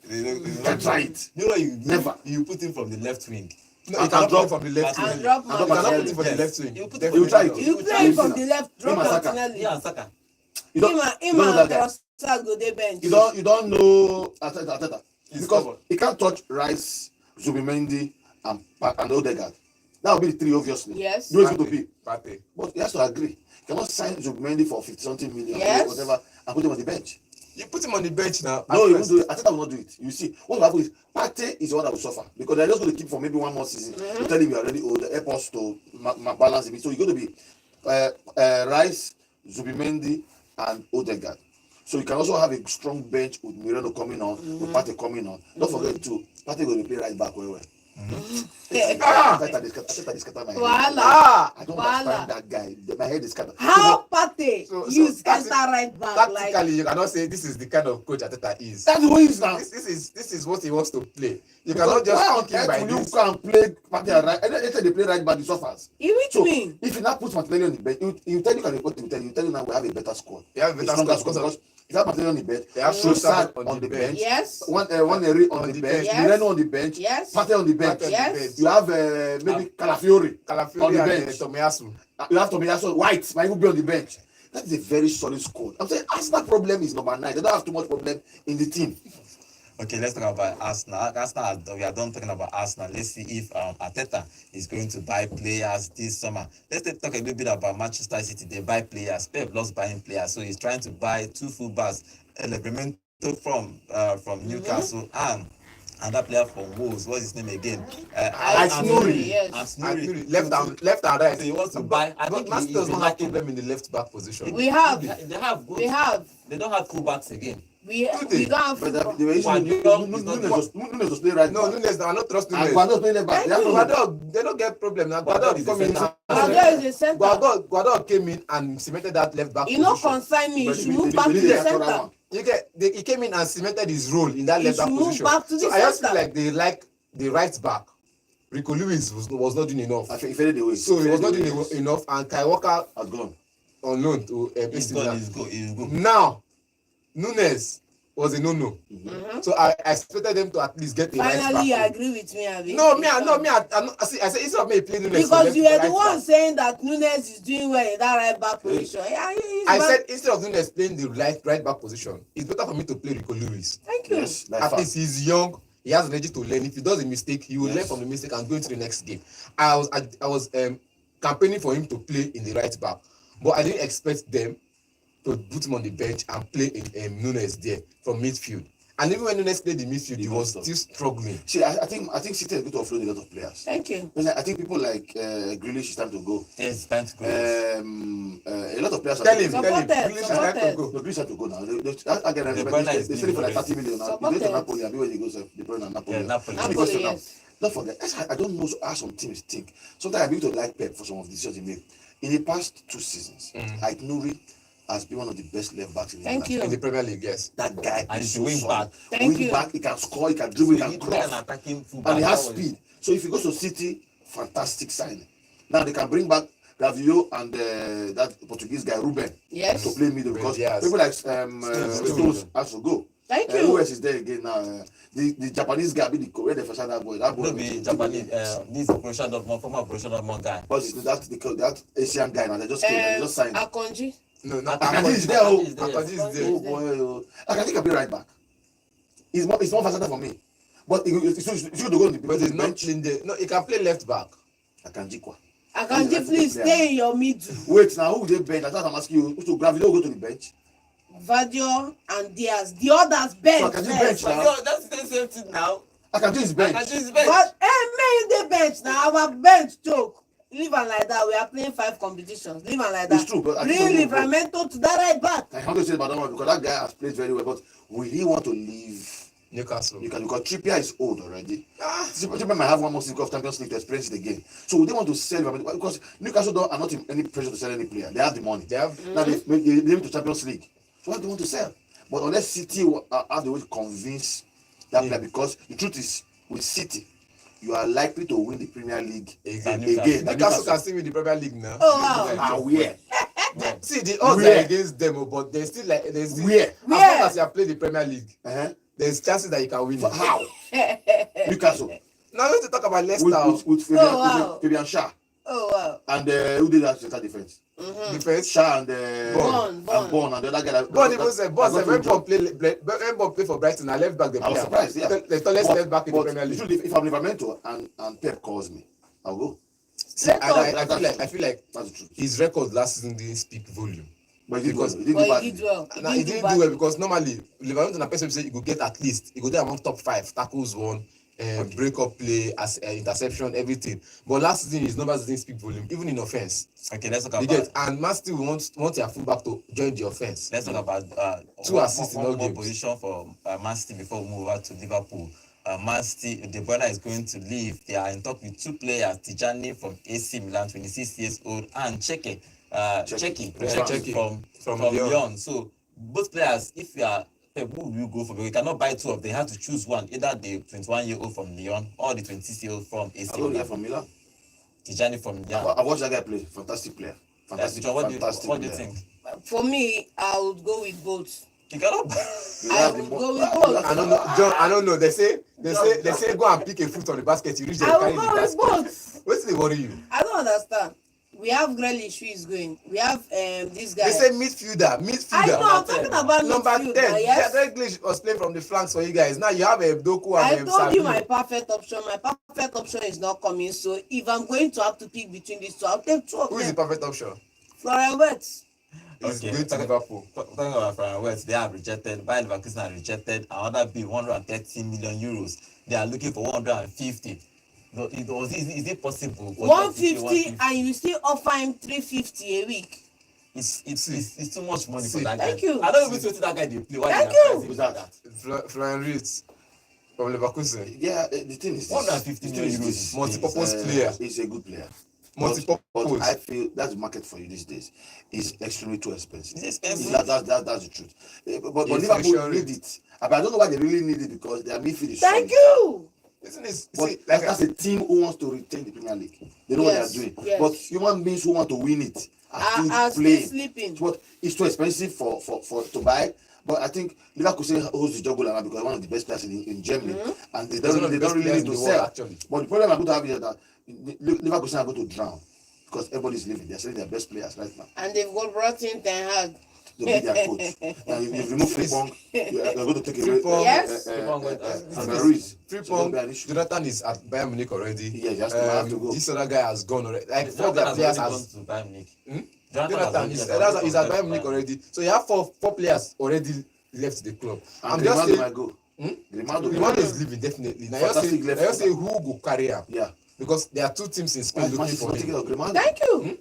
Can try it. You know you Never. You put him from the left wing. No, you cannot drop play from the left and wing. And drop And drop You cannot Martinelli. put him from the Yes. left wing. You put Definitely You try it. not. You play from the left, drop Him and Saka. Martinelli. Yeah, and Saka. You don't, you don't know that guy. Trossard go dey bench. You don't know Arteta. He's Because covered. he can't touch Rice, Zubimendi, and Odegaard. That will be the 3 obviously. Yes. You know it's going to be. Partey. But he has to agree. He cannot sign Zubimendi for 50-something million, Yes. whatever, and put him on the bench. You put him on the bench now. No, at he won't first. do it. Arteta will not do it. You see, what will happen is Partey is the one that will suffer because they're just going to keep for maybe 1 more season. To tell him you are already old, help us to balance a bit. So you're going to be Rice, Zubimendi, and Odegaard. So you can also have a strong bench with Mirano coming on, with Partey coming on. Don't forget too, Partey going to play right back well. Arteta dey scatter my head. Wahala. I don't Wahala. understand that guy. My head is scattered. How Partey So use that's enter right back like Tactically, you cannot say this is the kind of coach Arteta is. That's the way it is now. This is what he wants to play. You cannot just Why on pick him by earth will you this. go and play Partey right? Anytime they play right back, he suffers. you with So me. if you now put Martinelli on the bench, you tell you can report to tell you now we have a better squad. You have a better stronger squad because if you have Martinelli on the bench, They have Trossard Trossard on the bench, Yes. one Eri on On the the bench, bench. Mirano on the bench, Yes. Partey on the bench. Partey on the Yes. bench. You have maybe Calafiori on Calafiori the and bench. Tomiyasu. You have Tomiyasu White might even be on the bench. That is a very solid squad. I'm saying Arsenal problem is number 9. They don't have too much problem in the team. Okay, let's talk about Arsenal. We are done talking about Arsenal. Let's see if Arteta is going to buy players this summer. Let's talk a little bit about Manchester City. They buy players. Pep loves buying players, so he's trying to buy 2 fullbacks, Elemento from Newcastle and that player from Wolves. What's his name again? Aït-Nouri. Yes. And left and right. So he wants to buy. I But think Master he does not have lacking. problem in the left back position. We have. They have good. We have. They don't have fullbacks again. We they? don't have But football. the way Nunes was playing right No, back. Nunes, I not trust And Nunes. Guardiola's playing left back. They have no Guardiola, they don't get problem now. Guardiola Guardiola is come in. the centre. Guardiola is a center. Guardiola came in and cemented that left back He no position. concern me. He But should we- move we- back we to need the a scorer center. one. He came in and cemented his role in that He left back should move position. back to the So I just feel center. like they like the right back. Rico Lewis was not doing enough. I think he faded away. So he was not Faded doing away. enough, and Kai Walker Has gone. on loan to He's AC good. Milan. He's good. He's good. Now, Nunes was a no-no. Mhm. So I expected them to at least get a right Finally, you back. agree with me, Abi? I said instead of me playing Nunes for Because left you were right the one back, saying that Nunes is doing well in that right back position. Yeah, he's I back. said instead of Nunes playing the right back position, it's better for me to play Rico Lewis. Thank you. Yes, by At far. least he's young. He has energy to learn. If he does a mistake, he will Yes. learn from the mistake and go into the next game. I was campaigning for him to play in the right back, but I didn't expect them to put him on the bench and play in Nunes there from midfield. And even when Nunes played the midfield, he was Stop. still struggling. See, I think City is going to offload a lot of players. Thank you. Because I think people like Grealish is time to go. Yes, time to go. A lot of players. Tell him, Supported, Grealish is time to supported. go. No, Grealish have to go now. De Bruyne is They sell it for like leaving 30 million now. He Supported. goes to Napoli. I mean, when he goes to De Bruyne and Napoli. Yeah, Napoli. Because Napoli, now, yes. don't forget, I don't know how some teams think. Sometimes I begin to like Pep for some of the decisions he made. In the past 2 seasons, like Nuri has been one of the best left backs in Thank England. you. In the Premier League, yes. That guy And is he's a wing solid. back. Thank Wing you. back, he can score, he can dribble, he You can need to play an cross, attacking fullback. and he has That was- speed. So if he goes to City, fantastic signing. Now they can bring back Gravio and that Portuguese guy Ruben Yes. to play middle because Yes. people like Stones. Stones has to go. Thank Who you. else is there again now? The Japanese guy, be the Korean defender, that boy. That boy. No be Japanese. This Borussia Dortmund, former Borussia Dortmund guy. But it's that Asian guy now. They just came, they just signed. Akonji. No, not Akanji is there. Oh, Akanji is there. Akanji is there. oh boy. Oh. Akanji can be right back. It's more versatile for me. But it's good to go on the But he's not bench. playing there. No, he can play left back. Akanji kwa. Akonji, please stay in your middle. Wait now, who will they bench? I thought I'm asking you. So Gravio go to the bench. Vadio and Diaz. The others bench. So Akanji first. bench But now. yo, that's the same thing now. Akanji is bench. Akanji is bench. But man, they bench now. Our bench choke. Leave and like that. We are playing 5 competitions. Leave and like that. It's true, but I Bring think so, Livramento to that right back. I want to say about that one because that guy has played very well. But will he want to leave? Newcastle. Because Trippier is old already. Trippier might have one more season of Champions League to experience it again. So they want to sell him because Newcastle are not in any pressure to sell any player. They have the money. They have Now they name to Champions League. So what do they want to sell? But unless City have the way to convince that player, because the truth is with City, you are likely to win the Premier League again. again. Newcastle can still win the Premier League now. Oh, wow. Ah, where? See, the odds Where? are against them, oh, but there's still like there's still, Where? as long as you have played the Premier League, Uh-huh. there's chances that you can win it. How? Newcastle Now let's talk about Leicester. with Fabian, Oh, wow. with Fabian Shaw Oh wow. and who did that center defense? Defense. Shaw and Bond. Bon and the other guy. But even said, but that when got Bob play for Brighton, I left back the I was player. surprised, yeah. The tallest But- left back in the but Premier League. usually if I'm Livramento and Pep calls me, I'll go. See, I feel like That's the truth. his record last season didn't speak volume. But he did Because- well. He did But do he badly. did well. Now he didn't do well because normally Liverpool and a person say you go get at least you go there among top 5 tackles won, break up play as interception everything. But last season his numbers didn't speak volume even in offense. Okay, let's talk You about. get and Man City want their fullback to join the offense. Let's talk about 2 assists in all one more games. position for Man City before we move over to Liverpool. Man City, De Bruyne is going to leave. They are in talk with 2 players, Tijani from AC Milan, 26 years old, and Cheke from Lyon. So both players, if you are who will you go for? But you cannot buy 2 of them. You have to choose one, either the 21-year-old from Lyon or the 26-year-old from AC I go there Milan. from Milan. Tijani from Lyon. I watched that guy play. Fantastic player. Fantastic. What do Fantastic you player. think? For me, I would go with both. You cannot buy. You I have will the go mo- with both. I don't know, John. I don't know. They say go and pick a fruit on the basket. You reach there, I carry will the go with basket. both. What's the worry you? I don't understand. We have Grealish who is going. We have this guy. They say midfielder. I know. I'm talking about Number midfield. 10. Yes. Jack Grealish was playing from the flanks for you guys. Now you have a Doku I and told you Sabi. my perfect option. My perfect option is not coming. So if I'm going to have to pick between these 2, I'll take 2 of Who is the them. perfect option? Florian Wirtz. He's Okay, going to talking- Liverpool. Talking about Florian Wirtz, they have rejected. Bayer Leverkusen have rejected another bid, 130 million euros. They are looking for 150. Is it possible? For them to pay 150 and you still offer him 350 a week. It's too much money for See, that guy. thank you. I don't even see what that guy they play. Why Thank they are you. pricing Who's like that? Florian Wirtz from Leverkusen. Yeah, the thing is this. 150 The thing is million this. euros. Multi-purpose player. He's a good player. Multi-purpose. But I feel that's the market for you these days. It's extremely too expensive. It's expensive. That's the truth. But Inflation Liverpool rate. need it. But I don't know why they really need it because their midfield is Thank solid. you. Isn't it? But See, like that's a team who wants to retain the Premier League. They know what Yes, they are doing. yes. But human beings who want to win it are Are still still playing. sleeping. But it's too expensive for to buy. But I think Leverkusen holds the jugular now because one of the best players in Germany, and they He's one don't, of the they don't best really players need to in the world, sell. actually. But the problem I'm going to have is that Leverkusen are going to drown because everybody's leaving. They're selling their best players right now. And they've got brought in Ten Hag. They'll be their coach. And if you remove Frimpong, you're going to take away Frimpong. Yes. and Ruiz. Frimpong, Jonathan is at Bayern Munich already. Yeah, he has to have to go. This other guy has gone already. Like four Jonathan other players has has. gone to Bayern Munich. Hmm? Jonathan He's has at Bayern Munich already. So you have four players already left the club. And I'm just Griezmann saying. might go. Grimaldo is leaving definitely. Now you say who go carry him? Yeah. Because there are 2 teams in Spain looking for him. Thank you.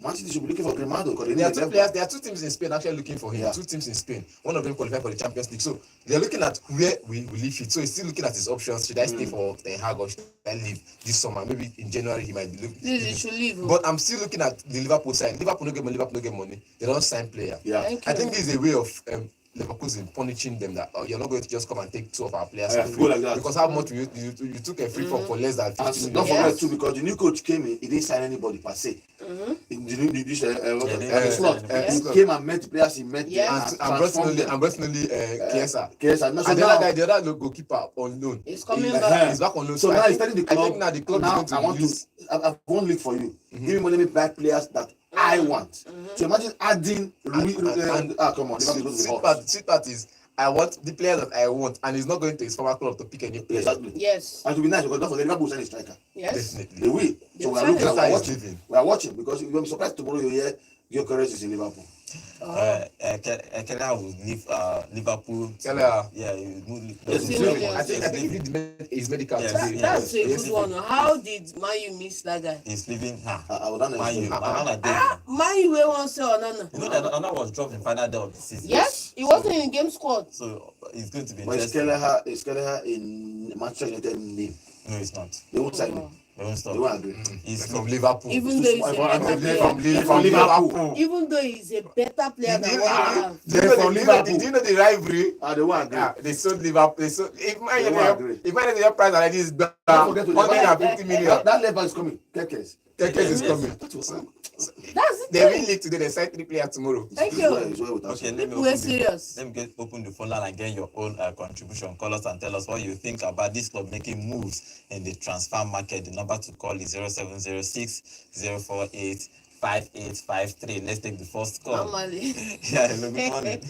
Man City should be looking for Grimaldo because There are 2 teams in Spain actually looking for him. Yeah. 2 teams in Spain. One of them qualified for the Champions League. So they're looking at where we leave it. So he's still looking at his options. Should I stay for Ten Hag or should I leave this summer? Maybe in January he might be looking. Please, you should leave. But I'm still looking at the Liverpool side. Liverpool no get money. They don't sign player. Yeah. Thank I you. think this is a way of Liverpool's in punishing them that you're not going to just come and take 2 of our players Yeah, for go free. like that. Because how much you took a free for less than 50 And million. don't forget Yes. too, because the new coach came in, he didn't sign anybody per se. In the new slot, Yes. he came and met the players. He met Yes. them And personally, Chiesa. Chiesa. And the other goalkeeper on loan. It's coming He's- back. He's back on loan. So now he's telling the I club. think now the club now is I going want to use. I've one league for you. Give me money, let me buy players that I want. So imagine adding. Come on, Sweet part is I want the players that I want, and he's not going to his former club to pick any player. Exactly. Yes. And to be nice, because don't forget Liverpool send a striker. Yes. Definitely. They will. So we are Yes, looking at Sir is watching. leaving. We are watching because you'll be surprised tomorrow you hear Gyökeres is in Liverpool. Keller will leave Liverpool. Keller. Yeah, he will move. Yes, he's leaving. leaving. I think he did his medical Yes, today. That's a Yes. good one. How did Man U miss that guy? He's leaving. I would not know. Man U. Another day. Man U wey wan sell Onana. You know that Another was dropped in final day of the season. Yes, he wasn't in game squad. So it's going to be But interesting. is Kelleher in Manchester United name? No, it's not. They won't sign him. They won't stop. They won't agree. He's From Liverpool. Even though he's a better player. From Liverpool. Even though he's a better player than what they have. Did you know the rivalry? They won't agree. They sold Liverpool. If They won't agree. the price like this, Don't forget to 150 million. That level is coming. Kekes. Tekes is coming. That's it. They will league today. They sign 3 players tomorrow. Thank He's you. well with us. Okay, let me We're serious. open the phone line and get your own contribution. Call us and tell us what you think about this club making moves in the transfer market. The number to call is 0706 048 5853. Let's take the first call. Normally. Yeah, hello, good morning.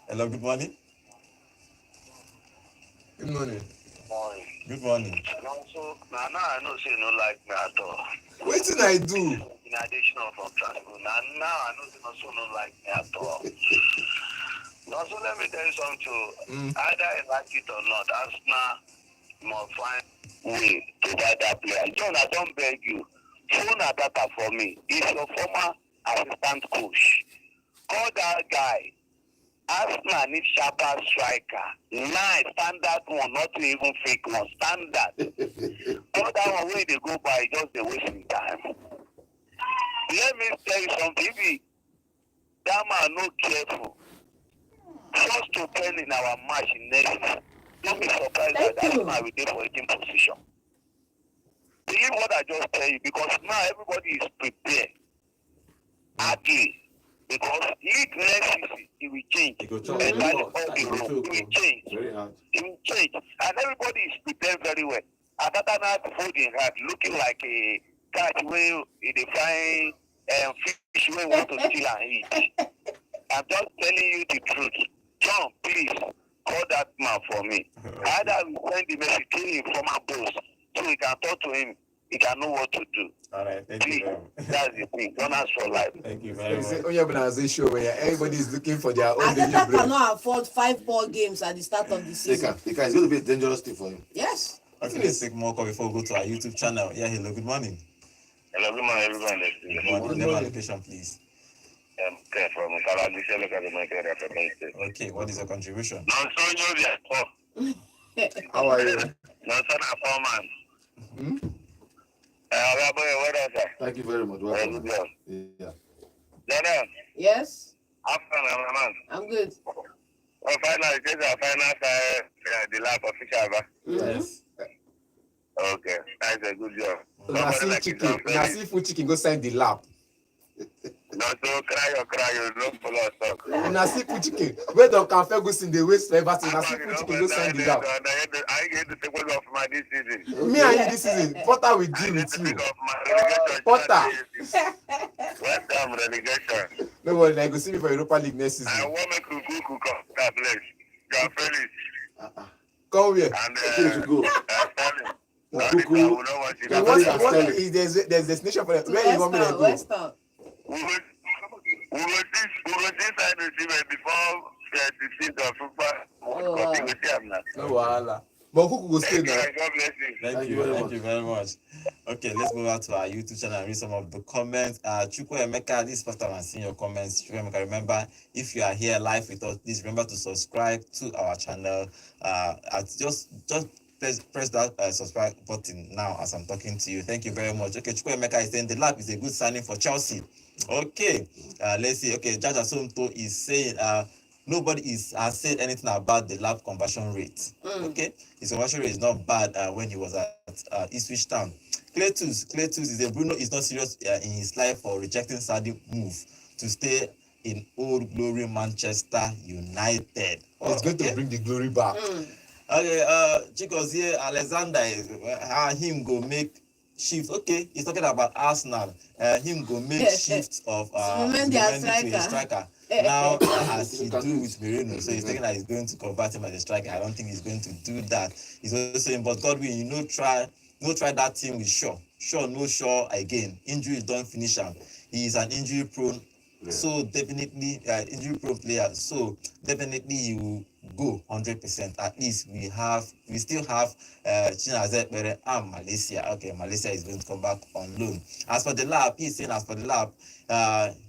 Hello, good morning. Good morning. Morning. Good morning. And also, now I know say you no like me at all. What did I do? In addition from transport, now I know you also no like me at all. Now, so let me tell you something. Either I like it or not, Arsenal must find way to buy that player. John, I don't beg you. Phone a data for me. He's your former assistant coach. Call that guy. Arsenal needs sharper striker. Nice, standard one, not even fake one. Standard. All that one where they go by just the wasting time. Let me tell you something. If that man not careful, first to 10 in our match in next, don't be surprised that Arsenal will be for 18 position. Believe what I just tell you, because now everybody is prepared. Ugly. Because league next season, it will change. It will change. It will change. Very hard. It will change. And everybody is prepared very well. Atata now holding hard, looking like a catch where they find fish where want to steal and eat. I'm just telling you the truth. John, please call that man for me. Either we send the message to him from our boss so we can talk to him. He can know what to do. All right, thank Please, you very much. that's the thing. Don't ask for life. Thank you very It's much. an organization where everybody is looking for their own daily Ateta bread. cannot afford 5 ball games at the start of the They season. can. It's going to be a dangerous thing for him. Yes. Okay, let's take more call before we go to our YouTube channel. Yeah, hello, good morning. Hello, good morning, everyone. Good morning. Name and location, please. Okay, from Kaladi, look at the market at the Wednesday. Okay, what is your contribution? No, so you How are you? No, son, a 4 man. What else, sir? Thank you very much. Very Welcome. good job. Yeah. Then, Yes. after man. I'm good. Well, finally, this is our final the lab official. Yes. Okay, that's a good job. Now see food chicken go sign the lap. No, so cry, you don't follow us talk. Now see food chicken. Where the cafe goes in the waste for everything. Now see food chicken go sign the lap. I get to take one of my this season. Me and you this season. Potter will I deal get with to you. pick up my relegation. Potter. Welcome, relegation. No worry, I go see me for Europa League next I season. want me to go that place. John Felix Come here. and Okay, to go. Sterling. Kuku. We don't want you Yeah, to very go. good. There's destination for them. Where you want me to go? West Ham. We will see sign receiver before the seed of football. Oh, wow. No wahala. But who will stay Thank you, now? and God bless you. Thank you, thank you very much. Okay, let's move on to our YouTube channel and read some of the comments. Chukwu Emeka, this is first time I'm seeing your comments. Chukwu Emeka, remember, if you are here live with us, please remember to subscribe to our channel. Just press that subscribe button now as I'm talking to you. Thank you very much. Okay, Chukwu Emeka is saying the lab is a good signing for Chelsea. Okay, let's see. Okay, Jaja Somto is saying nobody has said anything about the lab conversion rate. Okay, his conversion rate is not bad when he was at Ipswich Town. Cletus is saying Bruno is not serious in his life for rejecting Saudi move to stay in Old Glory Manchester United. It's going to bring the glory back. Okay, Chicozie Alexander, him go make shift. Okay, he's talking about Arsenal. Him go make shift of Zubimendi as Zubimendi to a striker. striker. Now, as he do with Merino, so he's thinking that he's going to convert him as a striker. I don't think he's going to do that. He's also saying, but Godwin, you know, try that team with Shaw. No Shaw again. Injuries don't finish him. He is an injury prone. Yeah. So definitely injury prone player. So definitely he will go 100%. At least we still have Chinazet Bere and Malaysia. Okay, Malaysia is going to come back on loan. As for the lab, he's saying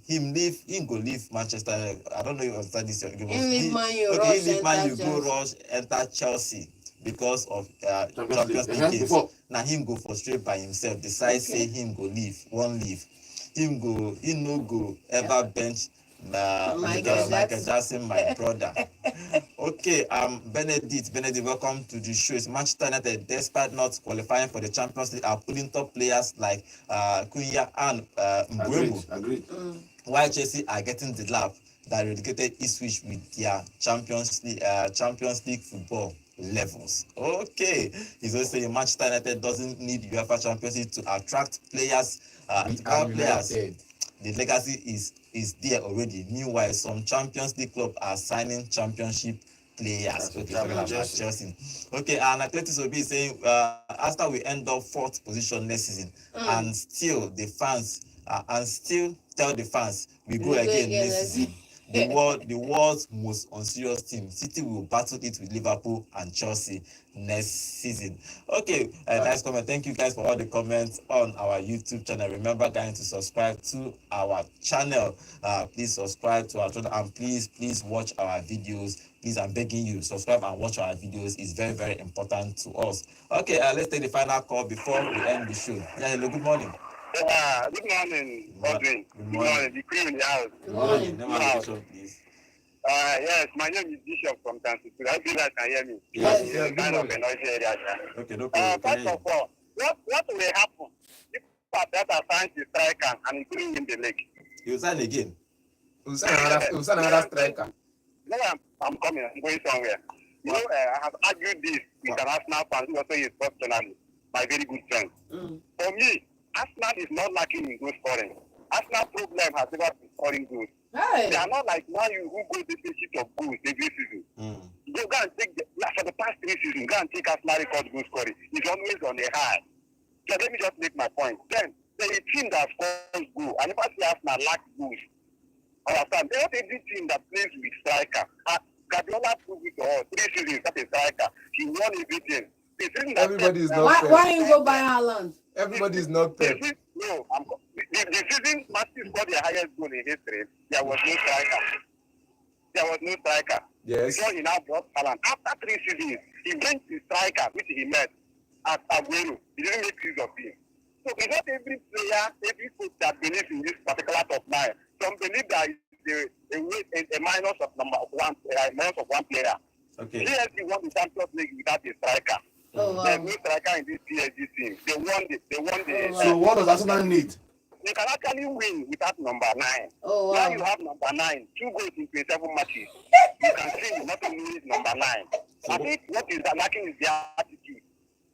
him go leave Manchester. I don't know if you understand this. He leave Man U, go rush, enter Chelsea because of Champions League games. Now him go frustrate by himself. Decide say him go leave, won't leave. He no go ever bench Michael Jackson, my brother. Okay, Benedict, welcome to the show. It's Manchester United, despite not qualifying for the Champions League, are pulling top players like Cunha and Mbeumo. Agreed. While Chelsea are getting the lap that relegated Ipswich with their Champions League football levels. Okay, he's also saying Manchester United doesn't need UEFA Champions League to attract players. The legacy is there already. Meanwhile, some Champions League clubs are signing championship players. Okay, talking about Chelsea. Okay, and Athletics will be saying after we end up 4th position next season, and still tell the fans we go again next season. The world's most unserious team. City will battle it with Liverpool and Chelsea next season. Okay, nice comment. Thank you guys for all the comments on our YouTube channel. Remember, guys, to subscribe to our channel. Please subscribe to our channel and please watch our videos. Please, I'm begging you, subscribe and watch our videos. It's very, very important to us. Okay, let's take the final call before we end the show. Yeah, hello, good morning. Good morning, Godwin. Good morning. The crew in the house. Good morning. Name and location, please. Yes, my name is Bishop from Tansitu. I feel like I hear me. Yes. It's kind of a noisy area. Okay, no problem. First of all, what will happen if Papa signs the striker and he couldn't win the league? You sign again. Who's another striker? No, I'm coming. I'm going somewhere. You know, I have argued this with an Arsenal fan who also is personally my very good friend. For me, Arsenal is not lacking in goal scoring. Arsenal problem has never been scoring goals. Hey. They are not like Man U who go deficit of goals every season. Go and take for the past 3 seasons, go and take Arsenal record goal scoring. It's always on a high. So let me just make my point. Then there is a team that scores goals. I never see Arsenal lack goals. Understand? There is every team that plays with striker. Guardiola proved it to us 3 seasons that a striker. He won everything. Everybody is not Pep. Why you go buy Haaland? Everybody is not Pep. No, the season Manchester scored their highest goal in history. There was no striker. Yes. So he now brought Haaland. After 3 seasons, he brings the striker, which he met at Aguero. He didn't make use of him. So it's not every player, every coach that believes in this particular top 9. Some believe that it's a minus of one player. Okay. PSG won the Champions League without a striker. Oh, wow. There's no striker in this PSG team. They won the. Oh, wow. So what does Arsenal need? You can actually win without number 9. Oh, wow. Now you have number 9, 2 goals in 27 matches. You can see you not only need number 9. I think what is lacking is their attitude.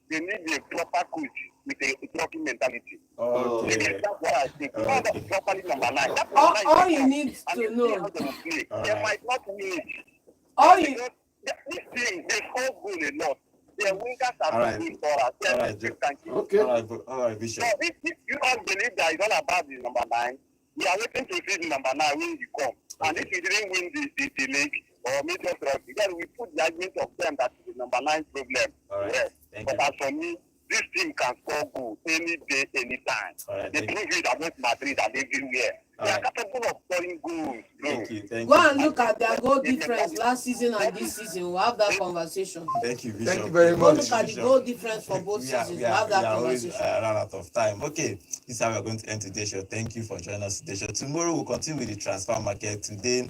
They need a proper coach with a blocking mentality. Okay. That's what I think. Okay. Properly number 9. All you need to know. They might not win it. All you This team, they score goal a lot. Their wingers are good scorers. Okay. All right, Bishop. So if you all believe that it's all about the number 9, we are waiting to see the number 9 when he come. And if he didn't win the league, or major trophy, then we put the argument of them that is the number 9 problem. All right. Yes. Thank But you. as for me, this team can score goal any day, anytime. All right. They Thank you. prove it against Madrid and everywhere. They are Alright. capable of scoring goals, bro. Thank you. Thank Go you. and look at their goal difference last season and this season. We'll have that conversation. Thank you, Bishop. Thank you very Go much. look at the goal difference for both seasons. We'll have that always conversation. run out of time. Okay, this is how we're going to end today's show. Thank you for joining us today show. Tomorrow we'll continue with the transfer market. Today,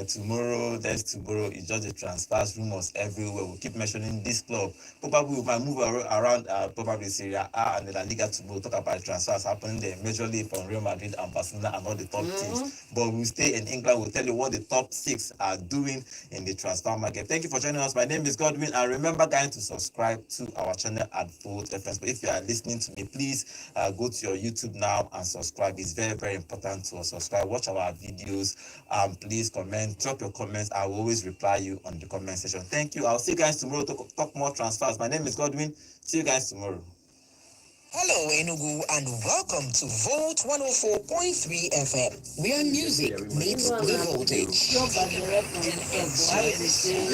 tomorrow, it's just the transfers, rumors everywhere. We'll keep mentioning this club. Probably we might move around probably Syria and the La Liga tomorrow, talk about transfers happening there, majorly from Real Madrid and Barcelona and all the top teams. But we'll stay in England. We'll tell you what the top 6 are doing in the transfer market. Thank you for joining us. My name is Godwin. And remember, guys, to subscribe to our channel at Volt FM. But if you are listening to me, please go to your YouTube now and subscribe. It's very, very important to subscribe. Watch our videos. Please comment, drop your comments. I will always reply you on the comment section. Thank you. I'll see you guys tomorrow to talk more transfers. My name is Godwin. See you guys tomorrow. Hello, Enugu, and welcome to Volt 104.3 FM, where music meets the voltage. Your body from the top. Why is it saying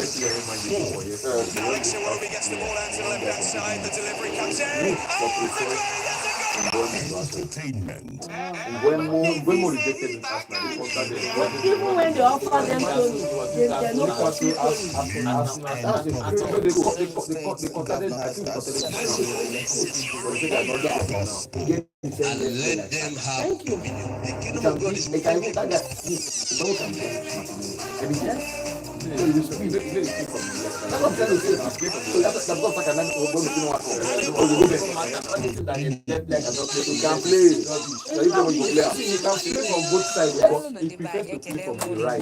Alex Iwobi gets the ball out to the left-hand side. The delivery comes in. Entertainment. When rejected him last night, he contacted him. even when they offer them Tony, they're not pursuing Tony. They contacted, I think they contacted And let them have Thank you. the kingdom of God is that guy. You can play. You can play from both sides, but he prefers to play from the right.